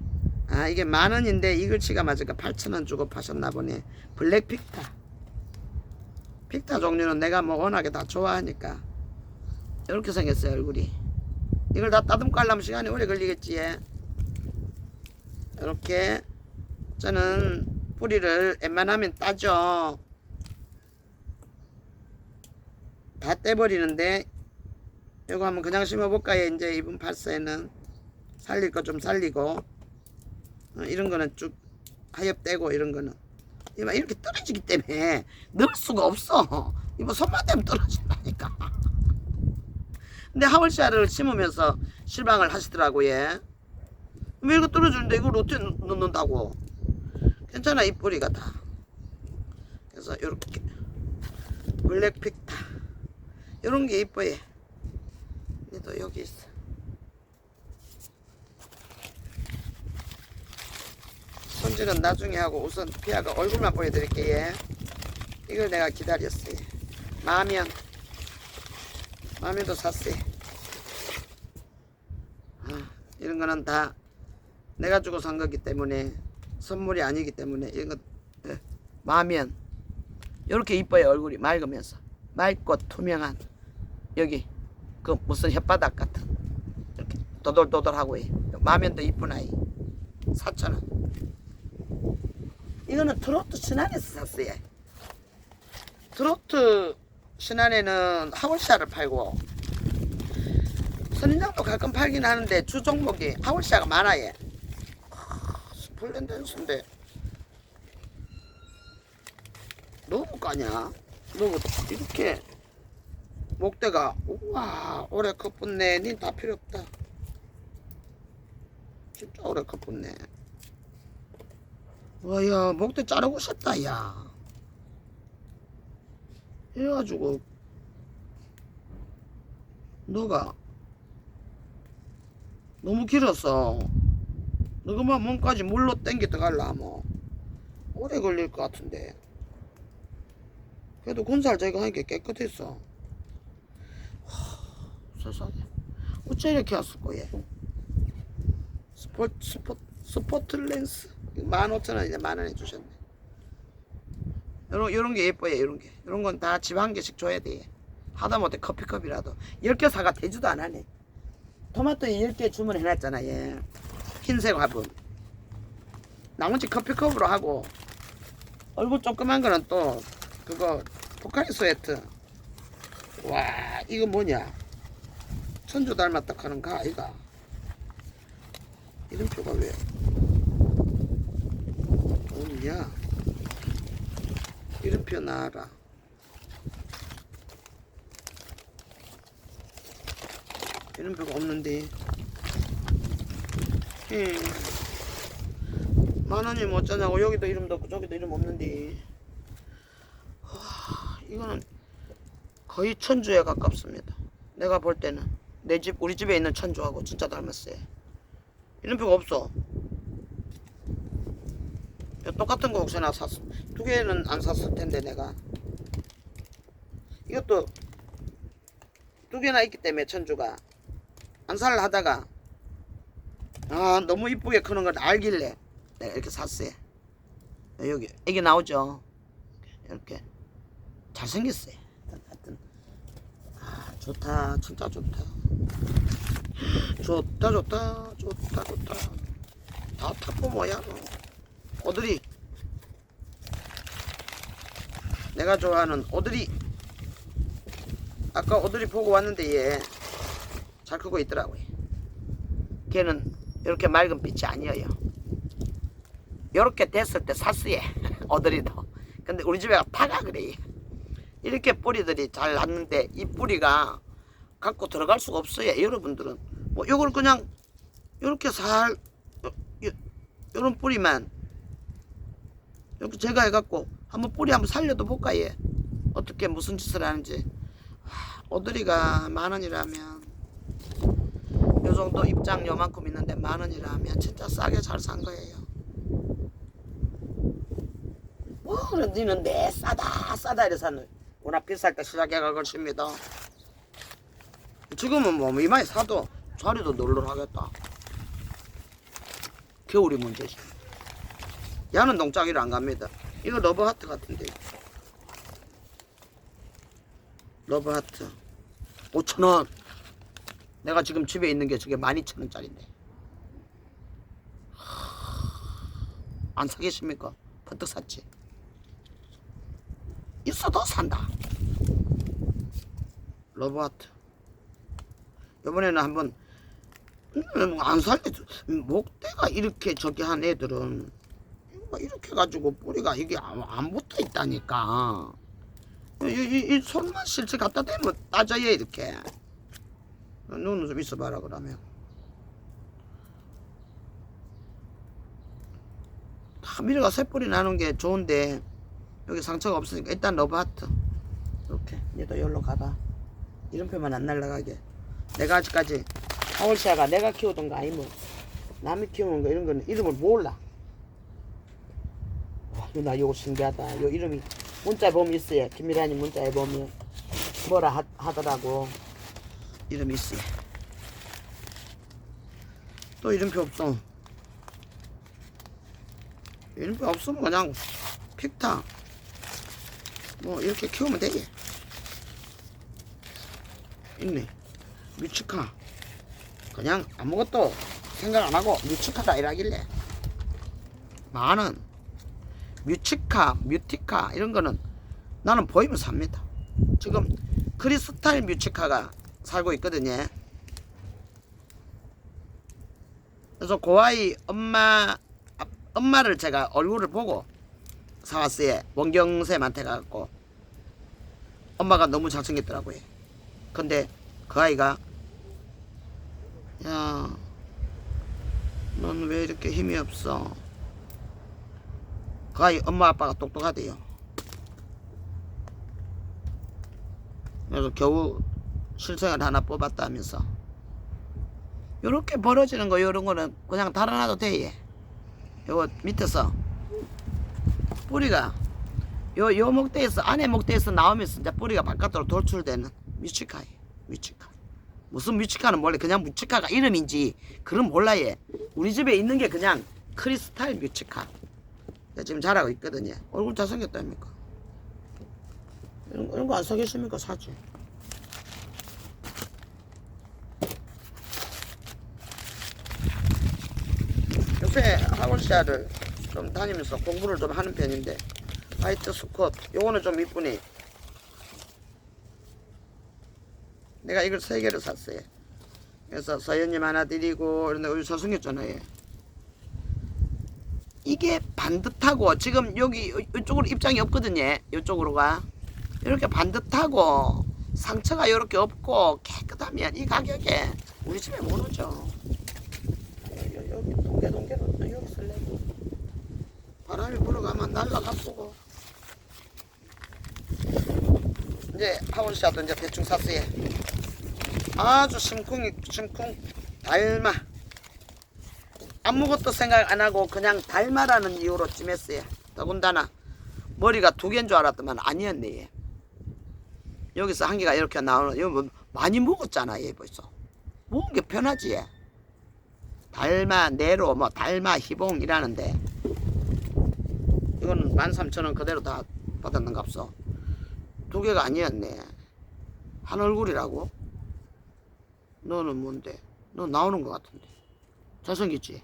아, 이게 10,000원인데 이 글씨가 맞으니까 8,000원 주고 파셨나 보네. 블랙 픽타. 픽타 종류는 내가 뭐 워낙에 다 좋아하니까 이렇게 생겼어요, 얼굴이. 이걸 다 따듬고 하려면 시간이 오래 걸리겠지. 이렇게 저는 뿌리를 웬만하면 따죠. 다 떼버리는데 이거 한번 그냥 심어볼까요? 이제 이분 팔사에는 살릴 거 좀 살리고, 이런 거는 쭉 하엽 떼고, 이런 거는 이렇게 떨어지기 때문에 넣을 수가 없어. 이거 손만 대면 떨어진다니까. 근데 하월샤를 심으면서 실방을 하시더라고요. 왜 이거 떨어지는데 이걸 어떻게 넣는다고. 괜찮아, 이 뿌리가 다. 그래서 요렇게 블랙픽타 요런 게 이뻐요. 얘도 여기 있어. 손질은 나중에 하고 우선 피아가 얼굴만 보여드릴게요. 이걸 내가 기다렸어요. 마면도 샀어요. 이런 거는 다 내가 주고 산 거기 때문에 선물이 아니기 때문에 이런 거 마면 요렇게 이뻐요. 얼굴이 맑으면서 맑고 투명한, 여기 그 무슨 혓바닥 같은 이렇게 도돌도돌하고 해. 마면도 이쁜 아이. 4,000원. 이거는 트로트 친환에서 샀어요. 트로트 신안에는 하월시아를 팔고 선인장도 가끔 팔긴 하는데 주 종목이 하월시아가 많아요. 스플렌댄스인데 너무 까냐? 너무 이렇게 목대가 우와 오래 컸었네. 닌 다 필요 없다. 진짜 오래 컸었네. 와야 목대 자르고 싶다 야. 이래가지고 너가 너무 길어서 너가만 몸까지 물로 땡겨 들어갈라 뭐 오래 걸릴 것 같은데. 그래도 군살 제거하니까 깨끗했어. 세상에 어째 이렇게 왔을 거야. 스포트 렌스 15,000원 이제 10,000원 해주셨네. 요런 게 예뻐요. 요런 건 다 집 한 개씩 줘야 돼. 하다못해 커피컵이라도 10개 사가 되지도 않아네. 토마토 10개 주문해놨잖아. 얘 흰색 화분. 나머지 커피컵으로 하고 얼굴 조그만 거는 또 그거 포카리 스웨트. 와 이거 뭐냐 천주 닮았다 하는 가 아이가. 이름표가 왜 없냐. 이름표 나와라. 이름표가 없는데 10,000원이 뭐 어쩌냐고. 여기도 이름도 없고 저기도 이름 없는데 이거는 거의 천주에 가깝습니다. 내가 볼 때는 내 집 우리 집에 있는 천주하고 진짜 닮았어요. 이름표가 없어. 똑같은 거 혹시나 샀어. 두 개는 안 샀을 텐데 내가. 이것도 두 개나 있기 때문에 천주가 안 살라 하다가 너무 이쁘게 크는 걸 알길래 내가 이렇게 샀어요. 여기 이게 나오죠. 이렇게 잘생겼어요. 하여튼 좋다. 진짜 좋다. 좋다. 다 타고 뭐야 너. 오드리. 내가 좋아하는 오드리. 아까 오드리 보고 왔는데 얘 잘 크고 있더라고요. 걔는 이렇게 맑은 빛이 아니에요. 이렇게 됐을 때 샀어요. 오드리도. 근데 우리 집에 타가 그래. 이렇게 뿌리들이 잘 났는데 이 뿌리가 갖고 들어갈 수가 없어요. 여러분들은 뭐 이걸 그냥 이렇게 요런 뿌리만 이렇게 제가 해갖고 한번 뿌리 한번 살려도 볼까 얘. 어떻게 무슨 짓을 하는지. 오드리가 10,000원이라면 요 정도 입장 요만큼 있는데 10,000원이라면 진짜 싸게 잘 산 거예요. 뭐 그래 니는 내 싸다 이래서 워낙 비쌀 때 시작해가 것입니다. 지금은 뭐 이마에 사도 자리도 널널하겠다. 겨울이 문제지. 야는 농짜기로 안 갑니다. 이거 러브하트 같은데. 러브하트 5,000원. 내가 지금 집에 있는 게 저게 12,000원짜리인데 안 사겠습니까? 퍼뜩 샀지. 있어도 산다. 러브하트 이번에는 한번 안 살래. 목대가 이렇게 저기 한 애들은 이렇게 가지고 뿌리가 이게 안 붙어 있다니까. 이 손만 실제 갖다 대면 따져야 이렇게. 너는 좀 있어봐라 그러면. 다 미래가 새뿌리 나는 게 좋은데 여기 상처가 없으니까 일단 러브하트 이렇게 얘도 여기로 가봐. 이름표만 안 날라가게. 내가 아직까지 하월시아가 내가 키우던 거 아니면 남이 키우는 거 이런 거는 이름을 몰라. 와, 나 이거 신기하다. 요 이름이 문자에 보면 있어요. 김미란이 문자에 보면 뭐라 하더라고. 이름이 있어요. 또 이름표 없어. 이름표 없으면 그냥 픽타 뭐 이렇게 키우면 되지. 있네. 뮤치카. 그냥 아무것도 생각 안 하고 뮤치카다 이라길래 10,000원. 뮤치카, 뮤티카 이런 거는 나는 보이면 삽니다. 지금 크리스탈 뮤츠카가 살고 있거든요. 그래서 그 아이 엄마를 제가 얼굴을 보고 사왔어요. 원경쌤한테 가갖고. 엄마가 너무 잘생겼더라고요. 근데 그 아이가, 야, 넌 왜 이렇게 힘이 없어? 그 아이 엄마 아빠가 똑똑하대요. 그래서 겨우 실생활 하나 뽑았다면서. 요렇게 벌어지는 거 요런 거는 그냥 달아놔도 돼. 요거 밑에서 뿌리가 요 목대에서 안에 목대에서 나오면서 이제 뿌리가 바깥으로 돌출되는 뮤치카예요. 뮤치카. 무슨 뮤치카는 몰래 그냥 뮤치카가 이름인지 그런 몰라요. 우리 집에 있는 게 그냥 크리스탈 뮤치카. 지금 자라고 있거든요. 얼굴 잘생겼다니까. 이런 거 안 사겠습니까? 사지. 요새 학원 시야를 좀 다니면서 공부를 좀 하는 편인데, 화이트 스콧 요거는 좀 이쁘니. 내가 이걸 3개를 샀어요. 그래서 서연님 하나 드리고 이런데 우리 잘생겼잖아요. 이게 반듯하고 지금 여기 이쪽으로 입장이 없거든요. 이쪽으로가 이렇게 반듯하고 상처가 이렇게 없고 깨끗하면 이 가격에 우리 집에 못 오죠. 여기 동계로 여기 설레고 바람이 불어가면 날라가고. 이제 하원샤도 이제 대충 샀어요. 아주 심쿵 달마. 아무것도 생각 안 하고 그냥 달마라는 이유로 찜했어요. 더군다나 머리가 2개인 줄 알았더만 아니었네. 여기서 한 개가 이렇게 나오는, 이거 뭐 많이 먹었잖아. 얘 벌써 먹은 게 편하지. 얘. 달마 네로 뭐 달마 희봉이라는데 이거는 13,000원 그대로 다 받았는갑소. 2개가 아니었네. 한 얼굴이라고? 너는 뭔데? 너 나오는 것 같은데. 잘생겼지?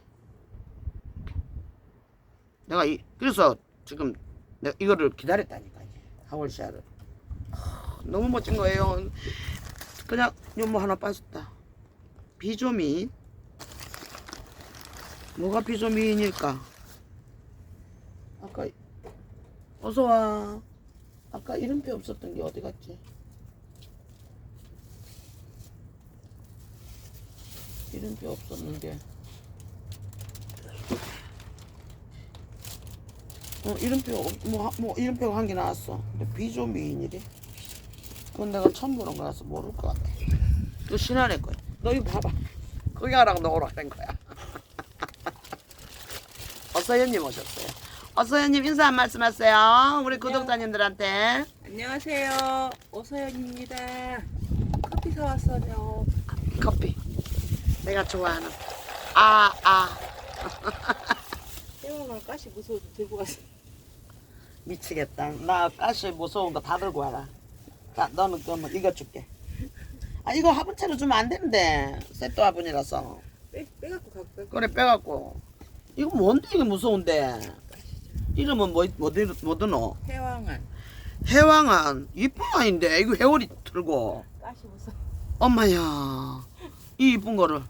내가 그래서 지금 내가 이거를 기다렸다니까. 하월샤를. 너무 멋진 거예요. 그냥 요뭐 하나 빠졌다. 비조민. 뭐가 비조민일까? 아까 어서와. 아까 이름표 없었던 게 어디 갔지? 이름표 없었는데. 이름표 뭐 이름표가 한 개 나왔어. 근데 비조미인이래. 그건 내가 처음 보는 거라서 모를 것 같아. 또 신하네 거야. 너 이거 봐봐. 거기 하라고 너 오라는 거야. 어서연님 오셨어요. 어서연님 인사 한 말씀 하세요. 우리 구독자님들한테. 안녕하세요. 오서연입니다. 커피 사왔어요. 커피. 내가 좋아하는. 태영아 가시 무서워서 들고 왔어. 미치겠다. 나 가시 무서운 거 다 들고 와라. 자, 너는 그러면 이거 줄게. 이거 화분채로 주면 안 되는데. 세트 화분이라서. 빼갖고 갖고 그래, 빼갖고. 이거 뭔데, 이게 무서운데. 이름은 뭐 드노? 해왕안. 해왕안. 이쁜 아인데. 이거 회오리 들고. 가시 무서워. 엄마야. 이 이쁜 거를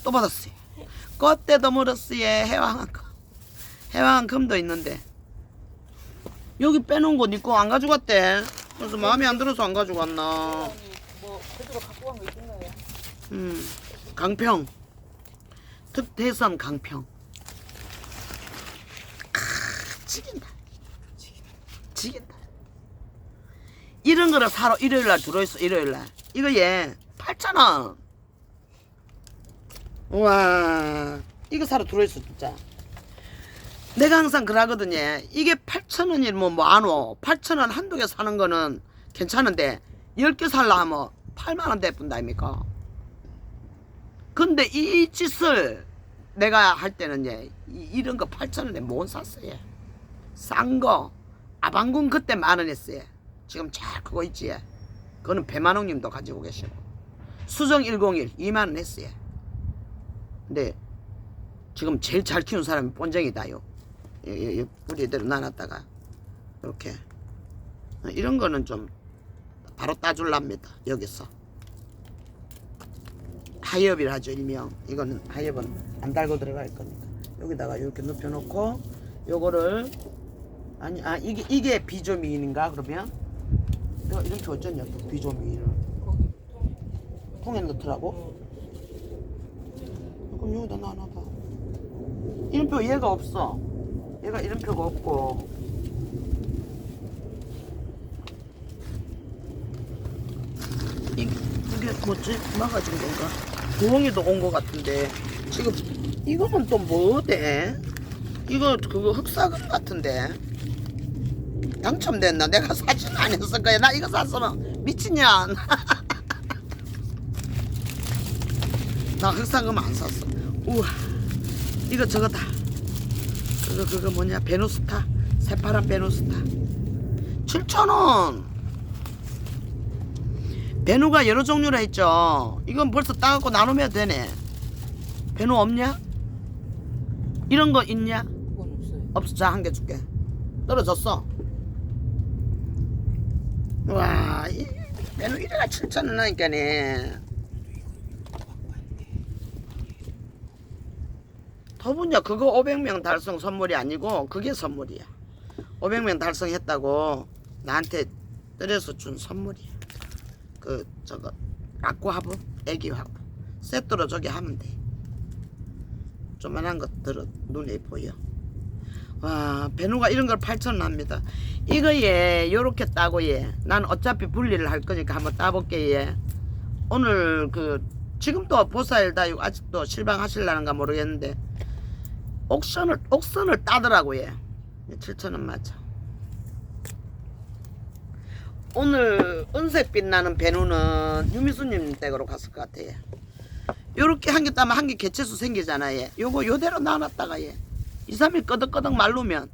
또 받았어요. 그때도 물었어요. 해왕한 거. 해왕한 금도 있는데. 여기 빼놓은 거 니 거 안 가져갔대. 그래서 마음에 안 들어서 안 가져갔나. 뭐 그대로 갖고 간 거 있겠나요? 강평. 특대선 강평. 지긴다. 지긴다. 이런 거를 사러 일요일날 들어있어. 일요일날. 이거 얘 8,000원. 우와. 이거 사러 들어있어 진짜. 내가 항상 그러거든요. 이게 8,000원이면 뭐 안 오. 8,000원 한두 개 사는 거는 괜찮은데 10개 살라 하면 8만원 대뿐다 아닙니까? 근데 이 짓을 내가 할 때는 이런 거 8,000원에 못 샀어요. 싼 거. 아방궁 그때 10,000원 했어요. 지금 잘 그거 있지. 그거는 배만홍님도 가지고 계시고. 수정 101 2만원 했어요. 근데 지금 제일 잘 키운 사람이 본쟁이다요. 뿌리대로 나눴다가 이렇게 이런 거는 좀 바로 따줄랍니다. 여기서 하이업이라 하죠, 일명. 이거는 하이업은 안 달고 들어갈 거니까 여기다가 이렇게 눕혀놓고 요거를 아니 이게 비조미인인가 그러면 내가 이렇게 어쩌냐 또 비조미인을 거기 통에 넣더라고. 그럼 여기다 놔봐. 이름표 얘가 없어. 얘가 이름표가 없고 이게 뭐지? 막아준 건가? 구멍이도 온 거 같은데 지금 이거는 또 뭐대? 이거 그거 흑사금 같은데 당첨됐나? 내가 사진 안 했을 거야. 나 이거 샀으면 미친년. 나 흑사금 안 샀어. 우와 이거 저거다. 그거 뭐냐 베누스타 새파란 베누스타 7,000원. 베누가 여러 종류로 했죠. 이건 벌써 따갖고 나누면 되네. 베누 없냐? 이런 거 있냐? 그건 없어요. 없어. 자, 한 개 줄게. 떨어졌어. 와, 이 베누 1회가 7,000원 하니까네. 더분야 그거 500명 달성 선물이 아니고 그게 선물이야. 500명 달성했다고 나한테 때려서 준 선물이야. 그 저거 라꾸 화분, 애기 화분 세트로 저기 하면 돼. 조만한 것들은 눈에 보여. 와 베누가 이런 걸 8,000원 합니다. 이거 얘 요렇게 따고 얘 난 어차피 분리를 할 거니까 한번 따볼게. 얘 오늘 그 지금도 보살 다육 아직도 실방하실라는가 모르겠는데 옥선을 따더라고. 얘 7,000원 맞아. 오늘 은색 빛나는 베누는 유미수님 댁으로 갔을 것 같아. 얘 요렇게 한 개 따면 한 개 개체수 생기잖아. 얘 요거 요대로 놔놨다가 얘 2, 3일 끄덕끄덕 말르면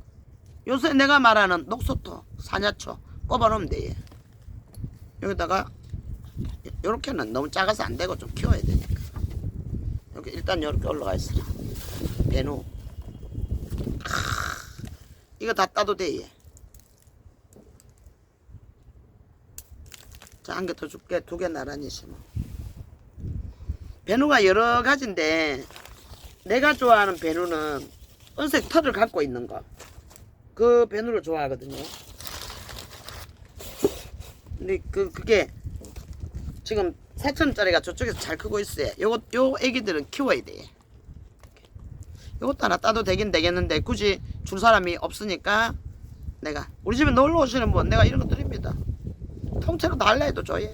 요새 내가 말하는 녹소토 사냐초 꼽아놓으면 돼. 얘 여기다가 요렇게는 너무 작아서 안 되고 좀 키워야 되니까 이렇게 일단 요렇게 올라가 있어. 베누 이거 다 따도 돼. 얘 자, 한 개 더 줄게. 2개 나란히 심어. 베누가 여러 가지인데 내가 좋아하는 베누는 은색 털을 갖고 있는 거. 그 베누를 좋아하거든요. 근데 그게 지금 4,000원짜리가 저쪽에서 잘 크고 있어요. 요 애기들은 키워야 돼. 요것도 하나 따도 되긴 되겠는데 굳이 줄 사람이 없으니까 내가 우리 집에 놀러 오시는 분 내가 이런 거 드립니다. 통째로 달라 해도 줘요.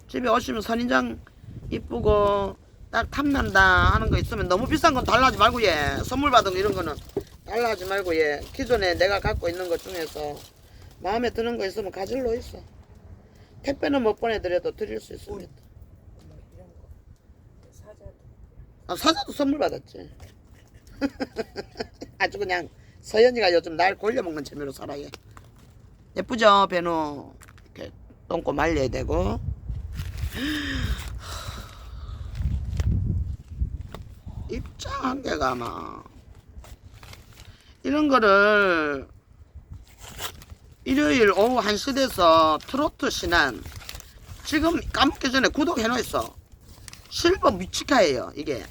집에 오시면 선인장 이쁘고 딱 탐난다 하는 거 있으면 너무 비싼 건 달라 하지 말고 얘 선물 받은 거 이런 거는 달라 하지 말고 얘 기존에 내가 갖고 있는 것 중에서 마음에 드는 거 있으면 가질러 있어. 택배는 못 보내드려도 드릴 수 있습니다. 이런 거 사자도 사자도 선물 받았지. 아주 그냥 서연이가 요즘 날 골려먹는 재미로 살아. 얘 예쁘죠 베누. 이렇게 똥꼬 말려야 되고. 입장 한 개가 아마 이런 거를 일요일 오후 1시 돼서 트로트 신안 지금 까먹기 전에 구독해 놓았어. 실버 뮤치카예요 이게.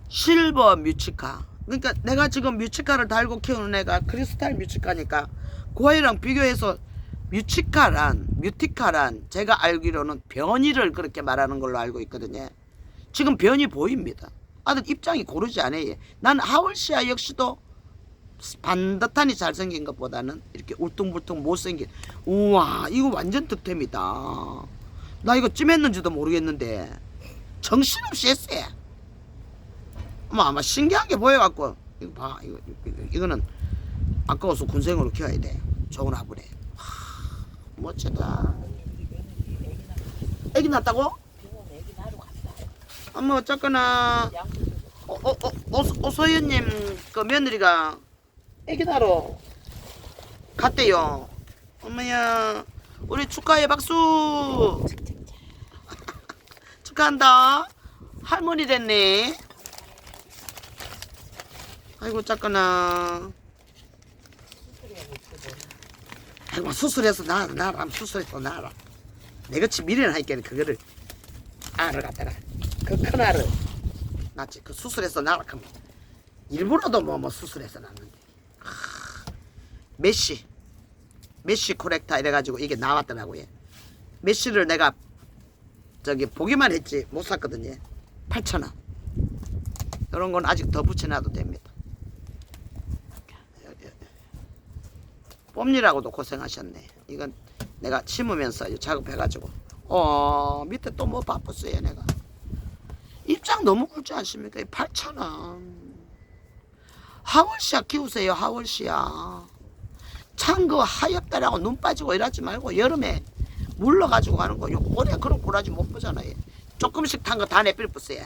실버 뮤치카. 그러니까 내가 지금 뮤치카를 달고 키우는 애가 크리스탈 뮤치카니까 그 애랑 비교해서 뮤티카란 제가 알기로는 변이를 그렇게 말하는 걸로 알고 있거든요. 지금 변이 보입니다. 아들 입장이 고르지 않아요. 난 하월시아 역시도 반듯하니 잘생긴 것보다는 이렇게 울퉁불퉁 못생긴. 우와 이거 완전 득템이다. 나 이거 찜했는지도 모르겠는데 정신없이 했어요. 아마 신기하게 보여갖고 이거 봐. 이거는 아까워서 군생으로 키워야 돼. 좋은 화분에. 멋지다. 애기 낳았다고? 병원 애기 나러 갔다. 엄마 어쨌거나 오소연님 그 며느리가 애기 낳으러 갔대요. 엄마야 우리 축하해 박수. 축하한다. 할머니 됐네. 아이고 짜거나. 수술하고 있거든. 아이고 수술해서 나라 수술해서 나라. 내같이 미래는 하니까 그거를 알을 갖다가 그 큰 알을 낳지. 그 수술해서 나라 하면 일부러도 뭐 수술해서 낳는데. 메쉬 코렉타 이래가지고 이게 나왔더라고요. 메쉬를 내가 저기 보기만 했지 못 샀거든요. 8,000원. 이런 건 아직 더 붙여놔도 됩니다. 뽐니라고도 고생하셨네. 이건 내가 심으면서 작업해가지고 밑에 또 뭐 바빴어요 내가. 입장 너무 굵지 않습니까? 8,000원. 하월시아 키우세요. 하월시아. 참 그 하엽다라고 눈 빠지고 이러지 말고 여름에 물러가지고 가는 거 올해 그런 꼬라지 못 보잖아요. 조금씩 탄 거 다 내필뿌어요.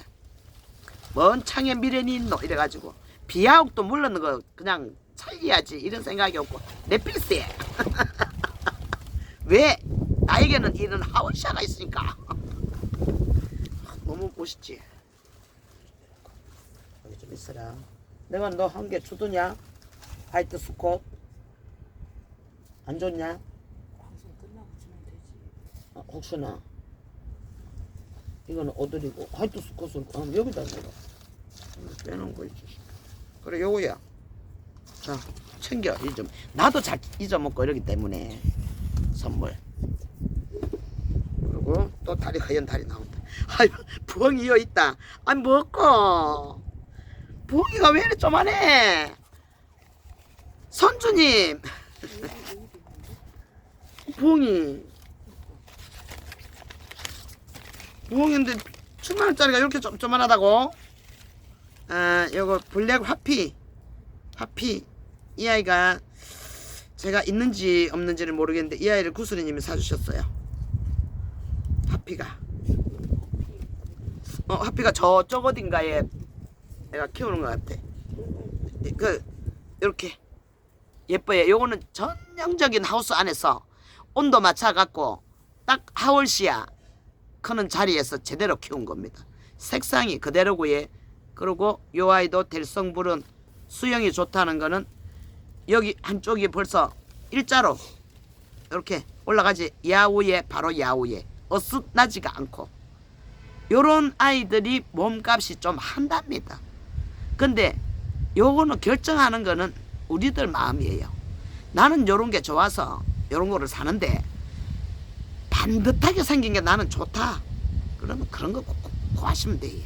뭔 창에 미련이 있노 이래가지고 비아옥도 물르는 거 그냥 살려야지 이런 생각이 없고 내필세. 왜? 나에게는 이런 하월시아가 있으니까. 너무 멋있지. 여기 좀 있어라. 내가 너 한 개 주더냐? 화이트 스콧 안 좋냐? 방송 끝나고 주면 되지. 혹시나 이거는 어드리고 화이트 스콧을 여기다 내가 빼놓은 거 있지. 그래 요거야. 자 챙겨. 나도 잘 잊어먹고 이러기 때문에 선물. 그리고 또 다리 하얀 다리 나온다. 아유 부엉이 여 있다. 아니 먹고 부엉이가 왜 이렇게 쪼만해? 선주님 부엉이인데 7만원짜리가 이렇게 쪼만하다고? 요거 블랙 화피 이 아이가 제가 있는지 없는지를 모르겠는데 이 아이를 구슬이님이 사주셨어요. 화피가 화피가 저쪽 어딘가에 내가 키우는 것 같아. 이렇게 예뻐요. 요거는 전형적인 하우스 안에서 온도 맞춰갖고 딱 하월시아 크는 자리에서 제대로 키운 겁니다. 색상이 그대로고요. 그리고 요 아이도 될성부른 수영이 좋다는 거는 여기 한쪽이 벌써 일자로 이렇게 올라가지. 야후에 바로 야후에 어슷나지가 않고 요런 아이들이 몸값이 좀 한답니다. 근데 요거는 결정하는 거는 우리들 마음이에요. 나는 요런 게 좋아서 요런 거를 사는데 반듯하게 생긴 게 나는 좋다. 그러면 그런 거 구하시면 돼요.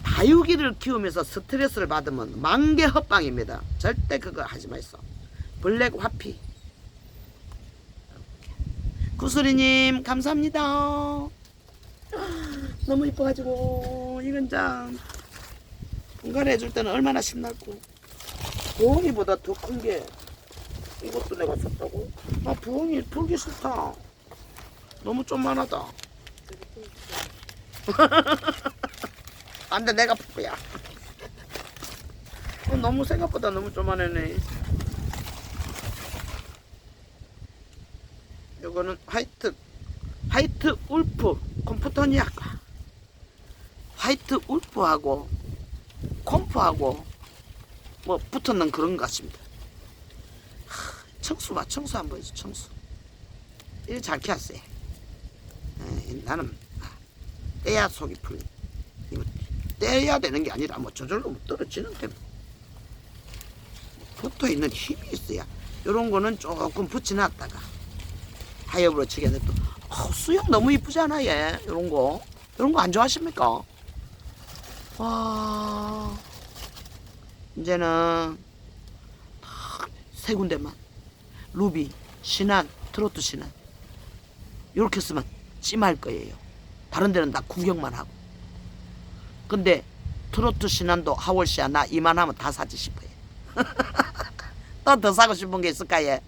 다육이를 키우면서 스트레스를 받으면 만개 헛방입니다. 절대 그거 하지 마있어. 블랙 화피. 구슬이님 감사합니다. 너무 이뻐가지고 이건 참 분갈이 해줄 때는 얼마나 신났고. 부엉이보다 더 큰 게 이것도 내가 샀다고? 아 부엉이 풀기 싫다. 너무 좀만하다. 안돼 내가 풀거야. 너무 생각보다 너무 좀만하네. 요거는 화이트 울프 컴포토니아까. 화이트 울프하고 콤프하고 뭐 붙었는 그런 것 같습니다. 청수 봐. 청수 한번 보여줘. 청수 이거 잘 키웠어요. 나는 떼야 속이 풀리. 이거 떼야 되는 게 아니라 뭐 저절로 떨어지는데 붙어있는 힘이 있어야. 요런 거는 조금 붙여놨다가 하엽으로 치게 냅둬. 수영 너무 이쁘잖아 얘. 요런 거 안 좋아하십니까? 와 이제는 세 군데만 루비, 신안, 트로트 신안 이렇게 쓰면 찜할 거예요. 다른 데는 다 구경만 하고. 근데 트로트 신안도 하월시아 나 이만하면 다 사지 싶어요. 또 더 사고 싶은 게 있을까요?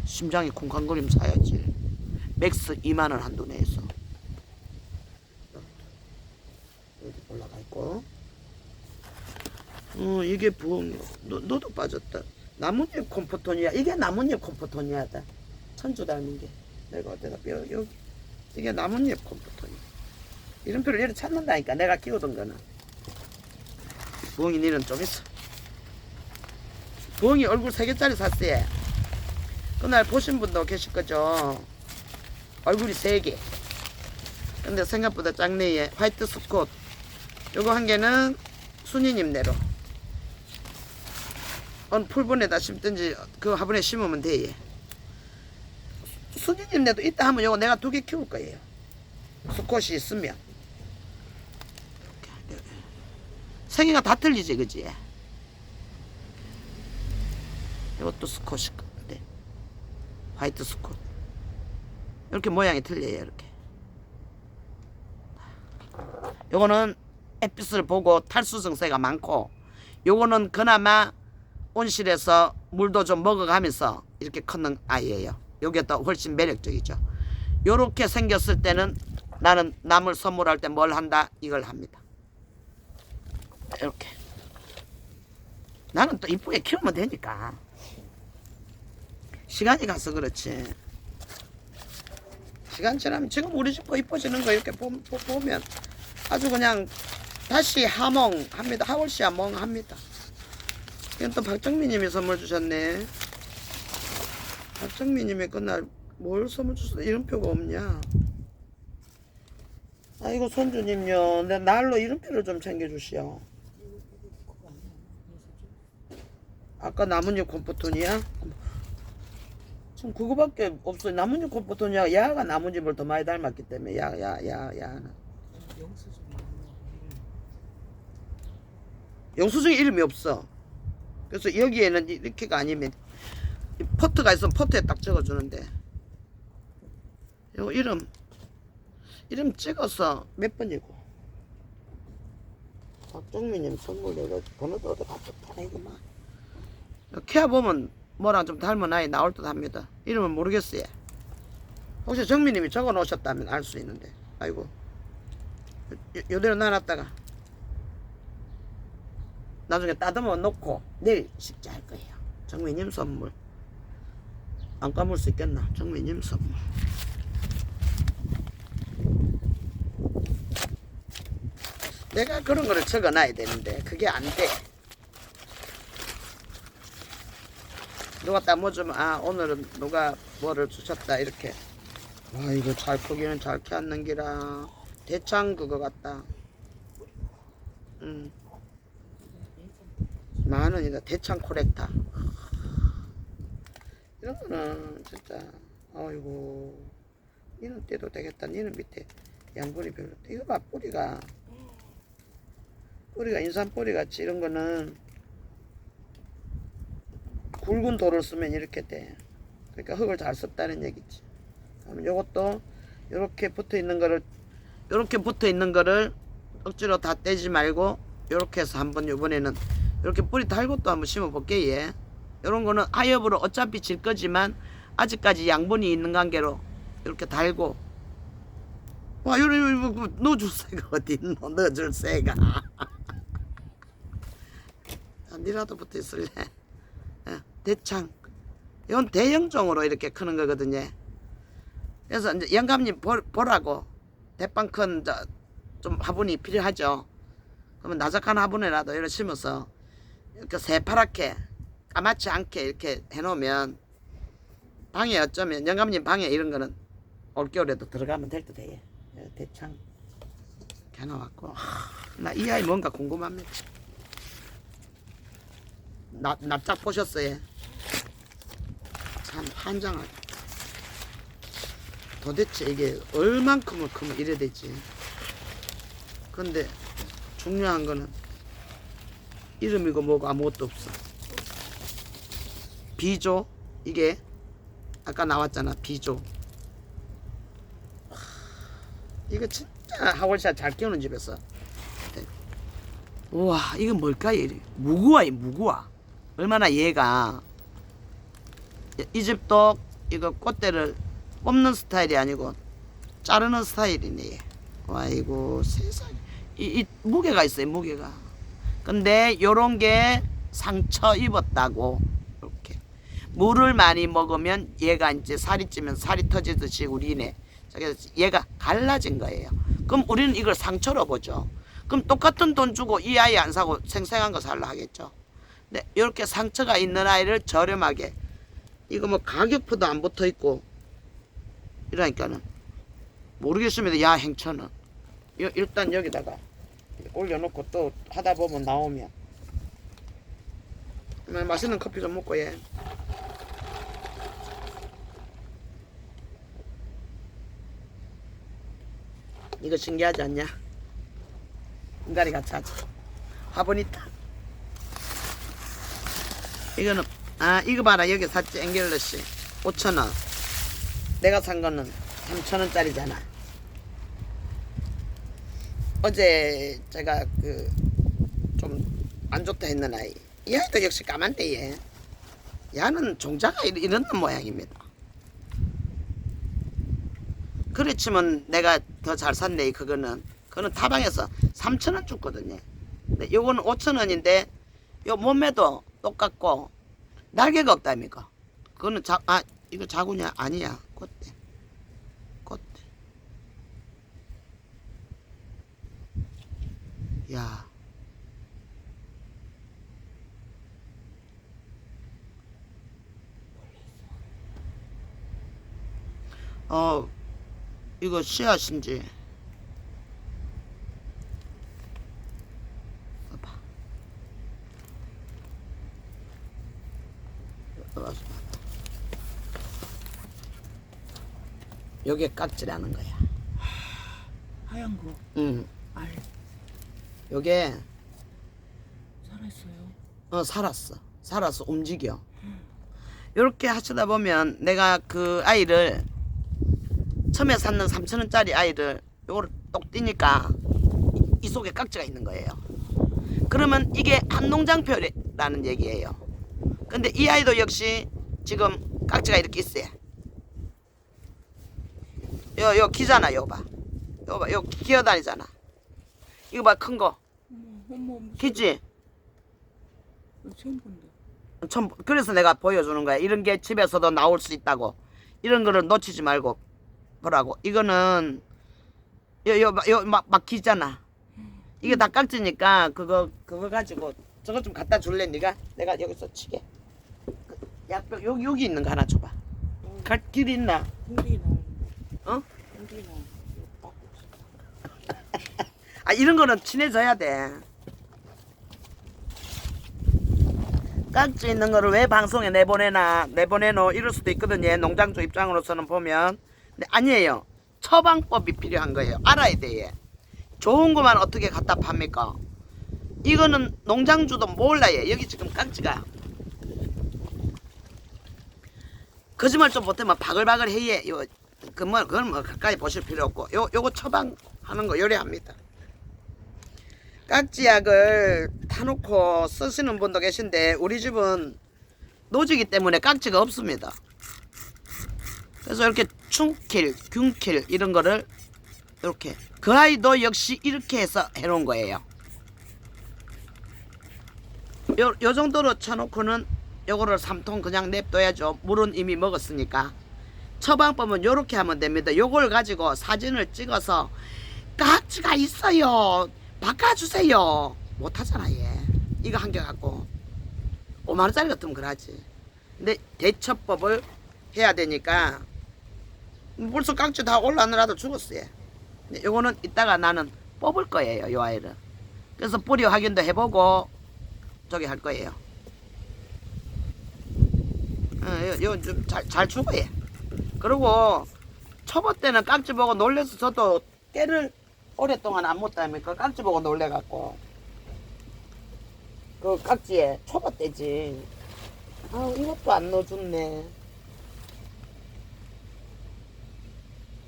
심장이 쿵쾅거리면 사야지. 맥스 2만원 한도 내에서 여기 올라가 있고. 이게 부엉이. 너도 빠졌다. 나뭇잎 콤포토니아. 이게 나뭇잎 콤포토니아다. 천주 닮은 게. 내가 어디다 여기. 이게 나뭇잎 콤포토니아. 이름표를 이렇게 찾는다니까. 내가 키우던 거는. 부엉이 니는 좀 있어. 부엉이 얼굴 3개짜리 샀어요. 그날 보신 분도 계실 거죠. 얼굴이 3개. 근데 생각보다 작네. 화이트 스콧. 요거 한 개는 순이님 내로. 어느 풀분에다 심든지 그 화분에 심으면 돼. 순이님 내도 이따 하면 요거 내가 2개 키울 거예요. 스콧이 있으면. 생이가 다 틀리지, 그지? 이것도 스콧이 건데. 화이트 스콧. 이렇게 모양이 틀려요, 이렇게. 요거는 햇빛을 보고 탈수성세가 많고, 요거는 그나마 온실에서 물도 좀 먹어가면서 이렇게 크는 아이예요. 요게 더 훨씬 매력적이죠. 요렇게 생겼을 때는 나는 남을 선물할 때 뭘 한다? 이걸 합니다. 이렇게. 나는 또 이쁘게 키우면 되니까. 시간이 가서 그렇지. 시간 지나면 지금 우리 집 이뻐지는 거 이렇게 보면 아주 그냥 다시 하몽합니다. 하월시 하몽합니다. 이건 또 박정민님이 선물 주셨네. 박정민님이 그날 뭘 선물 주셨어? 이름표가 없냐? 아이고 손주님요. 내 날로 이름표를 좀 챙겨주시오. 아까 나뭇잎 콤포톤이야? 지금 그거밖에 없어요. 나뭇잎 콤포톤이야. 야가 나뭇잎을 더 많이 닮았기 때문에 야는. 영수증에 이름이 없어. 그래서 여기에는 이렇게가 아니면 포트가 있으면 포트에 딱 적어주는데 요 이름 찍어서 몇 번이고 박정민님 선물 내가 번호도 어디 갔었다 이거만. 케어 보면 뭐랑 좀 닮은 아이 나올 듯 합니다. 이름은 모르겠어요. 혹시 정민님이 적어 놓으셨다면 알 수 있는데. 아이고 요대로 놔놨다가 나중에 따듬어 놓고 내일 식재할 거예요. 정민님 선물. 안 까물 수 있겠나? 정민님 선물. 내가 그런 거를 적어 놔야 되는데 그게 안 돼. 누가 딱 뭐 주면 오늘은 누가 뭐를 주셨다 이렇게. 와 이거 잘 크기는 잘 키웠는 기라. 대창 그거 같다. 10,000원이다. 대창 코렉타. 이런 거는 진짜 아이고 니는 떼도 되겠다. 니는 밑에 양분이 별로. 이거 봐 뿌리가 인삼 뿌리 같이 이런 거는 굵은 돌을 쓰면 이렇게 돼. 그러니까 흙을 잘 썼다는 얘기지. 그럼 요것도 요렇게 붙어 있는 거를 억지로 다 떼지 말고 요렇게 해서 한번 요번에는 요렇게 뿌리 달고 또 한번 심어 볼게. 예. 요런 거는 하엽으로 어차피 질 거지만 아직까지 양분이 있는 관계로 이렇게 달고. 와 요런 넣어줄 새가 어디 있노? 넣어줄 새가. 니라도 붙어 있을래? 대창. 이건 대형종으로 이렇게 크는 거거든요. 그래서 이제 영감님 보라고 대빵 큰 좀 화분이 필요하죠. 그러면 나작한 화분에라도 이렇게 심어서 이렇게 새파랗게 까맣지 않게 이렇게 해놓으면 방에 어쩌면 영감님 방에 이런 거는 올겨울에도 들어가면 될 듯 해요. 대창 이렇게 해놓았고. 나 이 아이 뭔가 궁금합니다. 납작 보셨어요? 참 환장하게. 도대체 이게 얼만큼을 크면 이래 되지. 근데 중요한 거는 이름이고 뭐고 아무것도 없어. 비조. 이게 아까 나왔잖아. 비조. 이거 진짜 하월샷 잘 키우는 집에서. 우와 이건 뭘까요? 무구와. 얼마나 얘가 이 집도 이거 꽃대를 뽑는 스타일이 아니고 자르는 스타일이네. 아이고 세상에. 이 무게가 있어요. 무게가. 근데 요런 게 상처 입었다고. 이렇게 물을 많이 먹으면 얘가 이제 살이 찌면 살이 터지듯이 우리네. 그래서 얘가 갈라진 거예요. 그럼 우리는 이걸 상처로 보죠. 그럼 똑같은 돈 주고 이 아이 안 사고 생생한 거 살라 하겠죠. 네, 이렇게 상처가 있는 아이를 저렴하게, 이거 뭐 가격표도 안 붙어 있고 이러니까는 모르겠습니다. 야 행처는 일단 여기다가 올려놓고 또 하다 보면 나오면 맛있는 커피 좀 먹고 예. 이거 신기하지 않냐? 인가리 같이 하자. 화보니타. 이거는 이거 봐라. 여기 샀지. 앵겔러시 5,000원. 내가 산 거는 3,000원짜리잖아. 어제 제가 그 좀 안 좋다 했는 아이, 이 아이도 역시 까만데 얘. 얘는 종자가 이런 모양입니다. 그렇지만 내가 더 잘 샀네. 그거는 타방에서 3,000원 줬거든요. 근데 요거는 5,000원인데 요 몸매도 똑같고 날개가 없다니까. 그거는 이거 자구냐? 아니야. 꽃대. 야. 이거 씨앗인지. 봐봐. 여기에 깍지라는 거야. 하얀 거. 응. 알 요게 살아있어요. 살았어. 움직여. 요렇게 하시다 보면 내가 그 아이를 처음에 샀는 3,000원짜리 아이를 요거를 똑 띄니까 이 속에 깍지가 있는 거예요. 그러면 이게 한농장표라는 얘기예요. 근데 이 아이도 역시 지금 깍지가 이렇게 있어요. 요 기잖아. 요 봐. 요 기어다니잖아. 이거 봐. 큰 거. 어머, 기지? 처음 본다. 그래서 내가 보여주는 거야. 이런 게 집에서도 나올 수 있다고. 이런 거를 놓치지 말고 보라고. 이거는 막 기잖아. 이게 다 깍지니까 그거 가지고 저거 좀 갖다 줄래 네가? 내가 여기서 치게. 약병 여기 있는 거 하나 줘봐. 갈 길 있나? 공기 나오는데. 어? 공기 나오는데. 이런 거는 친해져야 돼. 깍지 있는 거를 왜 방송에 내보내노 이럴 수도 있거든요. 농장주 입장으로서는 보면. 근데 아니에요. 처방법이 필요한 거예요. 알아야 돼. 얘. 좋은 것만 어떻게 갖다 팝니까? 이거는 농장주도 몰라요. 여기 지금 깍지가 거짓말 좀 못하면 바글바글 해예. 그건 뭐 가까이 보실 필요 없고 요거 처방하는 거 요리합니다. 깍지약을 타놓고 쓰시는 분도 계신데 우리 집은 노지기 때문에 깍지가 없습니다. 그래서 이렇게 충킬, 균킬 이런 거를 이렇게 그 아이도 역시 이렇게 해서 해놓은 거예요. 요 정도로 쳐놓고는 요거를 3통 그냥 냅둬야죠. 물은 이미 먹었으니까. 처방법은 요렇게 하면 됩니다. 요걸 가지고 사진을 찍어서 깍지가 있어요, 바꿔주세요 못하잖아 얘. 이거 한 개 갖고 5만원짜리 같으면 그러지. 근데 대처법을 해야 되니까 벌써 깍지 다 올라느라도 죽었어요. 근데 요거는 이따가 나는 뽑을 거예요. 요 아이를. 그래서 뿌리 확인도 해보고 저기 할 거예요. 요 좀 잘 죽어 얘. 그리고 초보 때는 깍지 보고 놀래서 저도 깨를 오랫동안 안 못다니까 깍지 보고 놀래갖고 그 깍지에 초보 때지. 이것도 안 넣어줬네.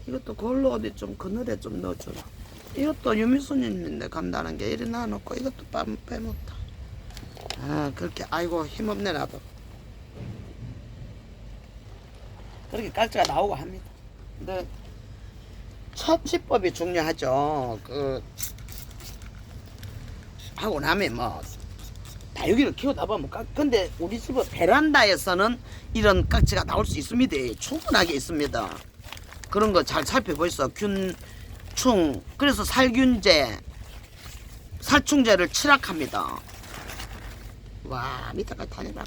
이것도 그걸로 어디 좀 그늘에 좀 넣어주라. 이것도 유미손님인데 간다는 게 이리 놔놓고 이것도 빼먹다. 그렇게 아이고 힘없네 나도. 그렇게 깍지가 나오고 합니다. 근데 처치법이 중요하죠. 하고 나면 뭐 다육이를 키우다 보면 근데 우리 집은 베란다에서는 이런 깍지가 나올 수 있습니다. 충분하게 있습니다. 그런 거 잘 살펴보시오. 균충. 그래서 살균제, 살충제를 칠학합니다. 와, 밑에까지 다 내려.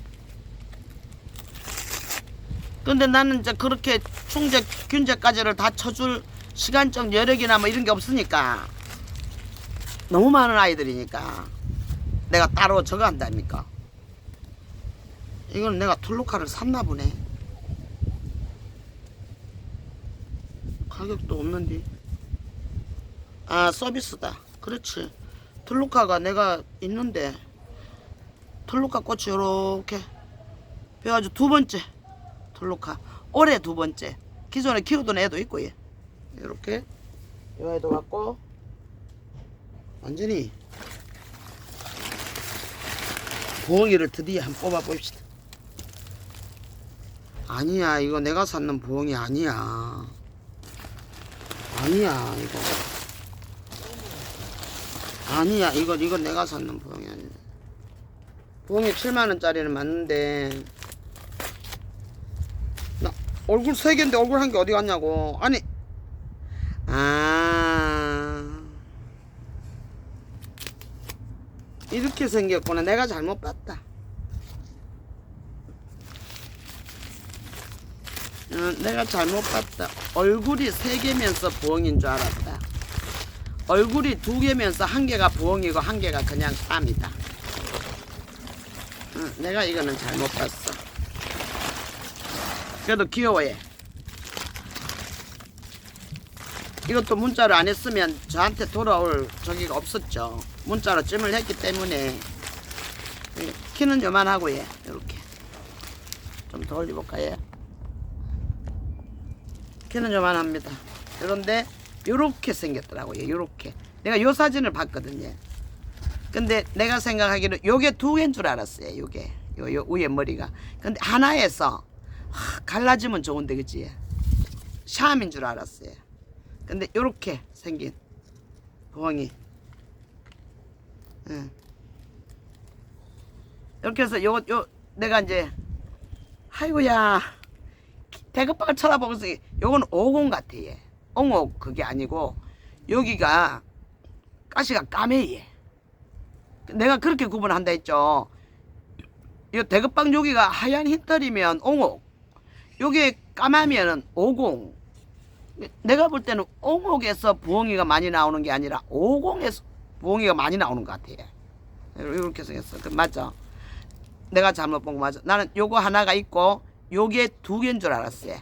근데 나는 이제 그렇게 충제, 균제까지를 다 쳐줄 시간적 여력이나 뭐 이런 게 없으니까. 너무 많은 아이들이니까. 내가 따로 저거 한다니까. 이건 내가 툴루카를 샀나 보네. 가격도 없는데. 아, 서비스다. 그렇지. 툴루카가 내가 있는데 툴루카 꽃이 요렇게 배가지고 두 번째 툴루카. 올해 두 번째. 기존에 키우던 애도 있고 얘. 요렇게 요 애도 갖고 완전히 부엉이를 드디어 한번 뽑아 봅시다. 아니야, 이거 내가 샀는 부엉이 아니야. 아니야, 이거. 아니야, 이거 내가 샀는 부엉이 아니야. 부엉이 7만원짜리는 맞는데, 나 얼굴 3개인데 얼굴 1개 어디 갔냐고. 아니, 이렇게 생겼구나. 내가 잘못 봤다. 내가 잘못 봤다. 얼굴이 3개면서 부엉인 줄 알았다. 얼굴이 2개면서 1개가 부엉이고 1개가 그냥 땀이다. 내가 이거는 잘못 봤어. 그래도 귀여워 얘. 이것도 문자를 안 했으면 저한테 돌아올 저기가 없었죠. 문자로 찜을 했기 때문에. 키는 요만하고 얘 이렇게 좀 더 올려볼까 얘. 키는 요만합니다. 그런데 요렇게 생겼더라고요. 요렇게 내가 요 사진을 봤거든요. 근데 내가 생각하기로 요게 2개인 줄 알았어요. 요게 요 위에 머리가. 근데 하나에서 갈라지면 좋은데 그치? 샴인 줄 알았어요. 근데 요렇게 생긴 부엉이. 이렇게 해서 요 내가 이제 아이고야 대급박을 쳐다보면서 요건 오공 같아 얘. 옹옥 그게 아니고 여기가 가시가 까매 얘. 내가 그렇게 구분한다 했죠. 이 대급박 여기가 하얀 흰털이면 옹옥, 요게 까마면은 오공. 내가 볼 때는 옹옥에서 부엉이가 많이 나오는 게 아니라 오공에서 부엉이가 많이 나오는 것 같아. 이렇게 생겼어. 그 맞죠? 내가 잘못 본 거 맞아. 나는 요거 하나가 있고 요게 2개인 줄 알았어요.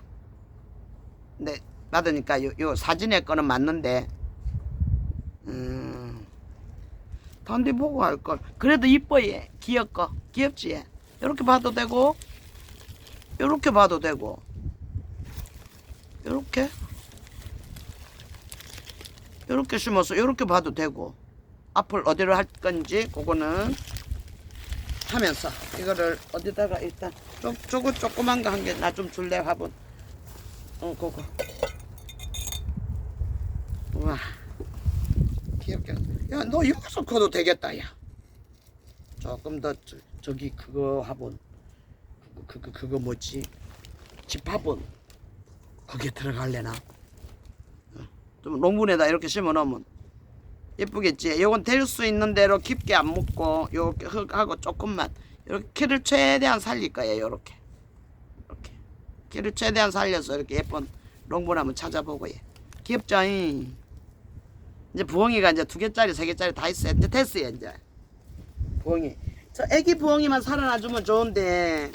근데 받으니까 요 사진에 거는 맞는데 단디 보고 할걸. 그래도 이뻐 얘. 귀엽지 얘. 요렇게 봐도 되고 요렇게 봐도 되고 요렇게 심어서 요렇게 봐도 되고 앞을 어디로 할 건지 그거는 하면서 이거를 어디다가 일단 저거 조그만 거 한 개 나 좀 줄래 화분. 그거. 우와 귀엽게. 야 너 여기서 커도 되겠다 야. 조금 더 저기 그거 화분 그거 뭐지 집 화분 거기에 들어갈래나. 좀 농분에다 이렇게 심어 놓으면 예쁘겠지. 요건 될 수 있는 대로 깊게 안 묻고 요렇게 흙하고 조금만 이렇게 키를 최대한 살릴 거예요. 요렇게 키를 최대한 살려서 이렇게 예쁜 농분 한번 찾아보고 예. 귀엽죠? 이제 부엉이가 이제 2개짜리 3개짜리 다 있어요. 이제 됐어요. 이제 부엉이 저 애기 부엉이만 살아나주면 좋은데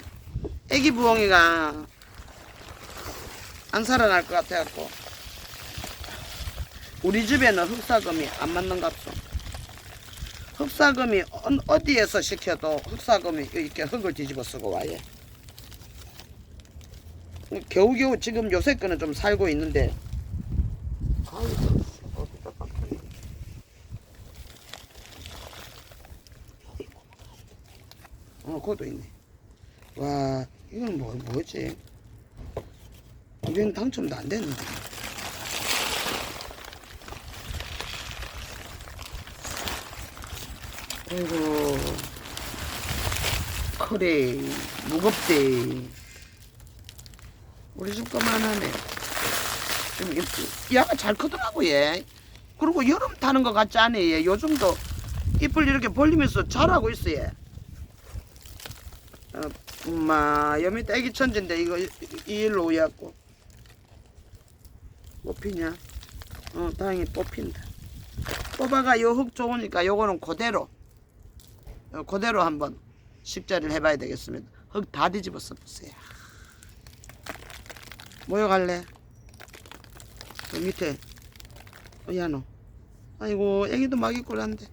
애기 부엉이가 안 살아날 것 같아갖고 우리 집에는 흑사금이 안 맞는갑소. 흑사금이 어디에서 시켜도 흑사금이 이렇게 흙을 뒤집어 쓰고 와요. 겨우겨우 지금 요새 거는 좀 살고 있는데 그것도 있네. 와 이건 뭐지? 이건 당첨도 안 됐는데. 아이고 그래 무겁대. 우리 집 거만 하네. 야가 잘 크더라고 얘. 그리고 여름 타는 것 같지 않아 얘. 요즘도 잎을 이렇게 벌리면서 자라고 있어 얘. 엄마 여미 애기 천진데 이거 이 일로 오야고 뽑히냐? 다행히 뽑힌다. 뽑아가 요 흙 좋으니까 요거는 그대로 한번 식자리를 해봐야 되겠습니다. 흙 다 뒤집어 써보세요. 모여갈래? 저 밑에 야노. 아이고 애기도 막이 꼴한데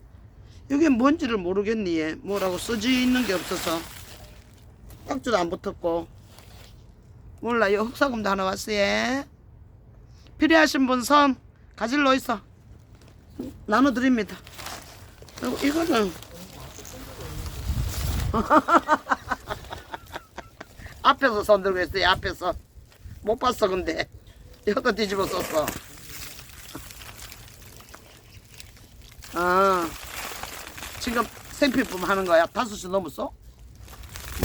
이게 뭔지를 모르겠니 얘. 뭐라고 써지 있는 게 없어서 깍지도 안 붙었고 몰라. 요 흙사금도 하나 왔어요. 필요하신 분 섬 가질러 있어 나눠드립니다. 그리고 이거는 앞에서 손 들고 있어요. 앞에서 못 봤어. 근데 이것도 뒤집어 썼어. 지금 생필품 하는 거야. 5시 넘었어?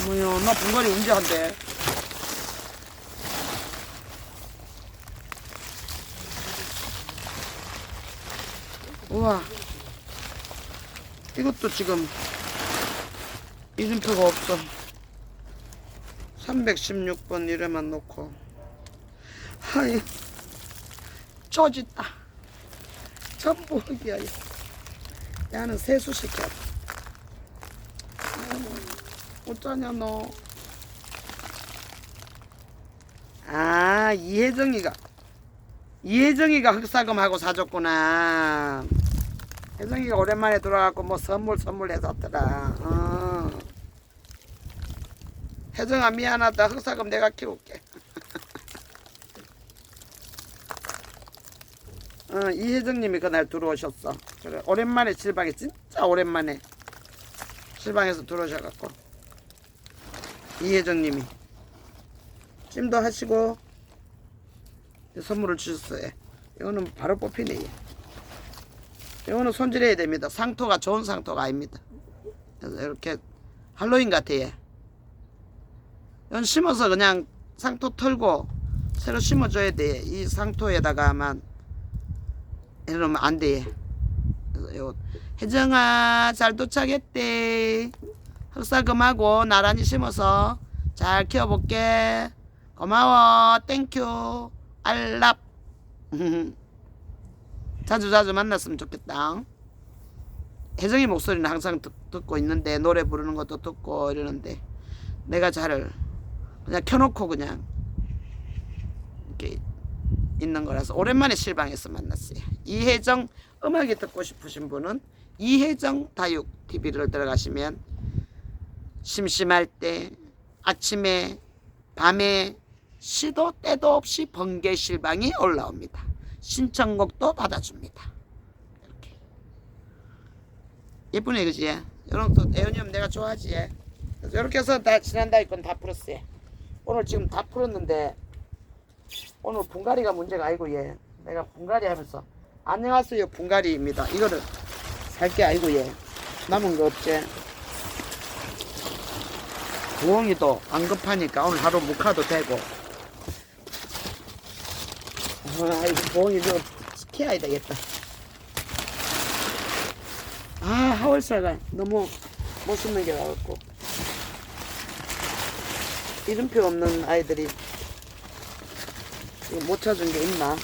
뭐야, 나 분갈이 언제 한대? 우와, 이것도 지금 이름표가 없어. 316번 이래만 놓고. 하이, 쪼짓다. 전부 흙이야. 야는 세수시켜. 어쩌냐 너. 이혜정이가 흑사금하고 사줬구나. 혜정이가 오랜만에 돌아가고 뭐 선물 해줬더라. 혜정아 미안하다. 흑사금 내가 키울게. 이혜정님이 그날 들어오셨어. 그래, 오랜만에 실방에 진짜 오랜만에 실방에서 들어오셔갖고 이혜정님이 찜도 하시고 선물을 주셨어요. 이거는 바로 뽑히네. 이거는 손질해야 됩니다. 상토가 좋은 상토가 아닙니다. 그래서 이렇게 할로윈 같아. 얘. 이건 심어서 그냥 상토 털고 새로 심어줘야 돼. 이 상토에다가만 이러면 안 돼. 그래서 요 혜정아 잘 도착했대. 흑사금하고 나란히 심어서 잘 키워볼게. 고마워. 땡큐. 알랍. 자주 만났으면 좋겠다. 혜정이 목소리는 항상 듣고 있는데 노래 부르는 것도 듣고 이러는데 내가 잘 그냥 켜놓고 그냥 이렇게 있는 거라서 오랜만에 실방에서 만났어요. 이혜정 음악이 듣고 싶으신 분은 이혜정 다육 TV를 들어가시면 심심할 때 아침에 밤에 시도 때도 없이 번개 실방이 올라옵니다. 신청곡도 받아줍니다. 이렇게 예쁘네 그지? 이런 또 애연이면 내가 좋아하지. 그래서 이렇게 해서 다 지난달 건 다 풀었어요. 오늘 지금 다 풀었는데 오늘 분갈이가 문제가 아니고 얘 내가 분갈이 하면서 안녕하세요 분갈이입니다. 이거를 살 게 아니고 얘 남은 거 없지. 부엉이도 안 급하니까 오늘 하루 묵 가도 되고. 이거 부엉이 좀 키워야 되겠다. 하월사가 너무 멋있는 게 나왔고 이름표 없는 아이들이 이거 못 찾은 게 있나?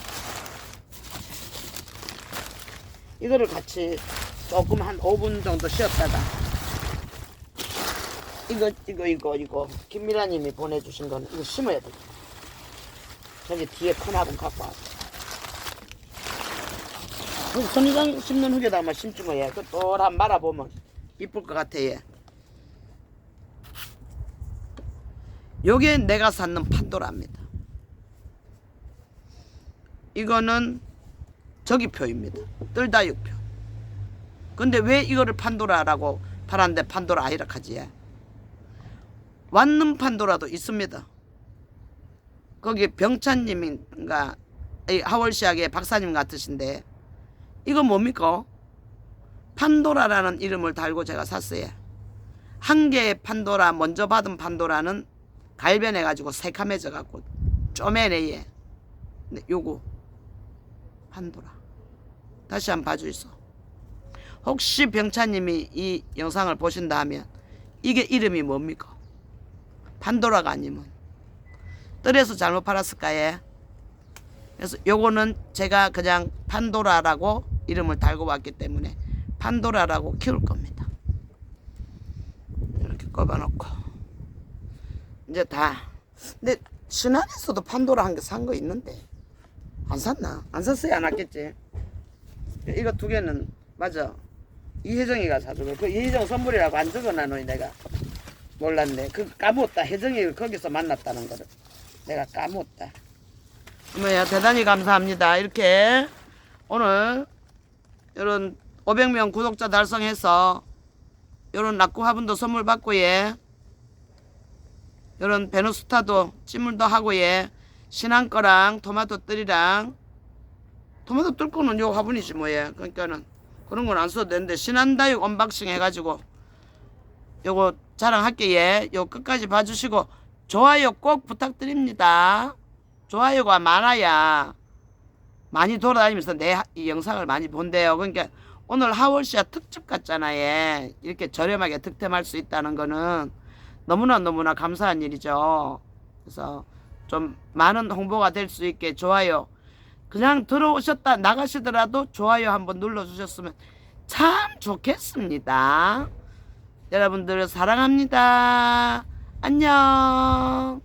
이거를 같이 조금 한 5분 정도 쉬었다가 이거 김미라님이 보내주신 거는 이거 심어야 돼. 저기 뒤에 큰 화분 갖고 와. 선인장 심는 흙에다가 심지 뭐 얘. 그 또한 말아보면 이쁠 것 같아 얘. 요게 내가 샀는 판도라입니다. 이거는 저기표입니다. 뜰다육표. 근데 왜 이거를 판도라라고 팔았는데 판도라 아니라 하지? 왔는 판도라도 있습니다. 거기 병찬님인가 하월시학의 박사님 같으신데 이거 뭡니까? 판도라라는 이름을 달고 제가 샀어요. 한 개의 판도라 먼저 받은 판도라는 갈변해가지고 새카매져갖고 쪼매네 얘. 근데 요거 판도라 다시 한번 봐주이소. 혹시 병찬님이 이 영상을 보신다 하면 이게 이름이 뭡니까? 판도라가 아니면 뜰에서 잘못 팔았을까 예. 그래서 요거는 제가 그냥 판도라라고 이름을 달고 왔기 때문에 판도라라고 키울 겁니다. 이렇게 꼽아놓고 이제 다. 근데 신안에서도 판도라 한 개 산 거 있는데 안 샀나? 안 샀어야 안 왔겠지. 이거 두 개는 맞아. 이혜정이가 사주고 그 이혜정 선물이라고 안 적어놔. 내가 몰랐네. 그 까먹었다. 혜정이 거기서 만났다는 거를 내가 까먹었다. 뭐야, 대단히 감사합니다. 이렇게 오늘 이런 500명 구독자 달성해서 이런 낙구 화분도 선물 받고 예. 이런 베누스타도 찜물도 하고 예. 신한 거랑 토마토 뜰이랑 토마토 뜰 거는 요 화분이지 뭐예. 그러니까는 그런 건 안 써도 되는데 신한다육 언박싱 해가지고 요거 자랑할게 예. 요 끝까지 봐주시고 좋아요 꼭 부탁드립니다. 좋아요가 많아야 많이 돌아다니면서 내 이 영상을 많이 본대요. 그러니까 오늘 하월시아 특집 같잖아요. 이렇게 저렴하게 득템할 수 있다는 거는 너무나 감사한 일이죠. 그래서 좀 많은 홍보가 될 수 있게 좋아요. 그냥 들어오셨다 나가시더라도 좋아요 한번 눌러주셨으면 참 좋겠습니다. 여러분들 사랑합니다. 안녕.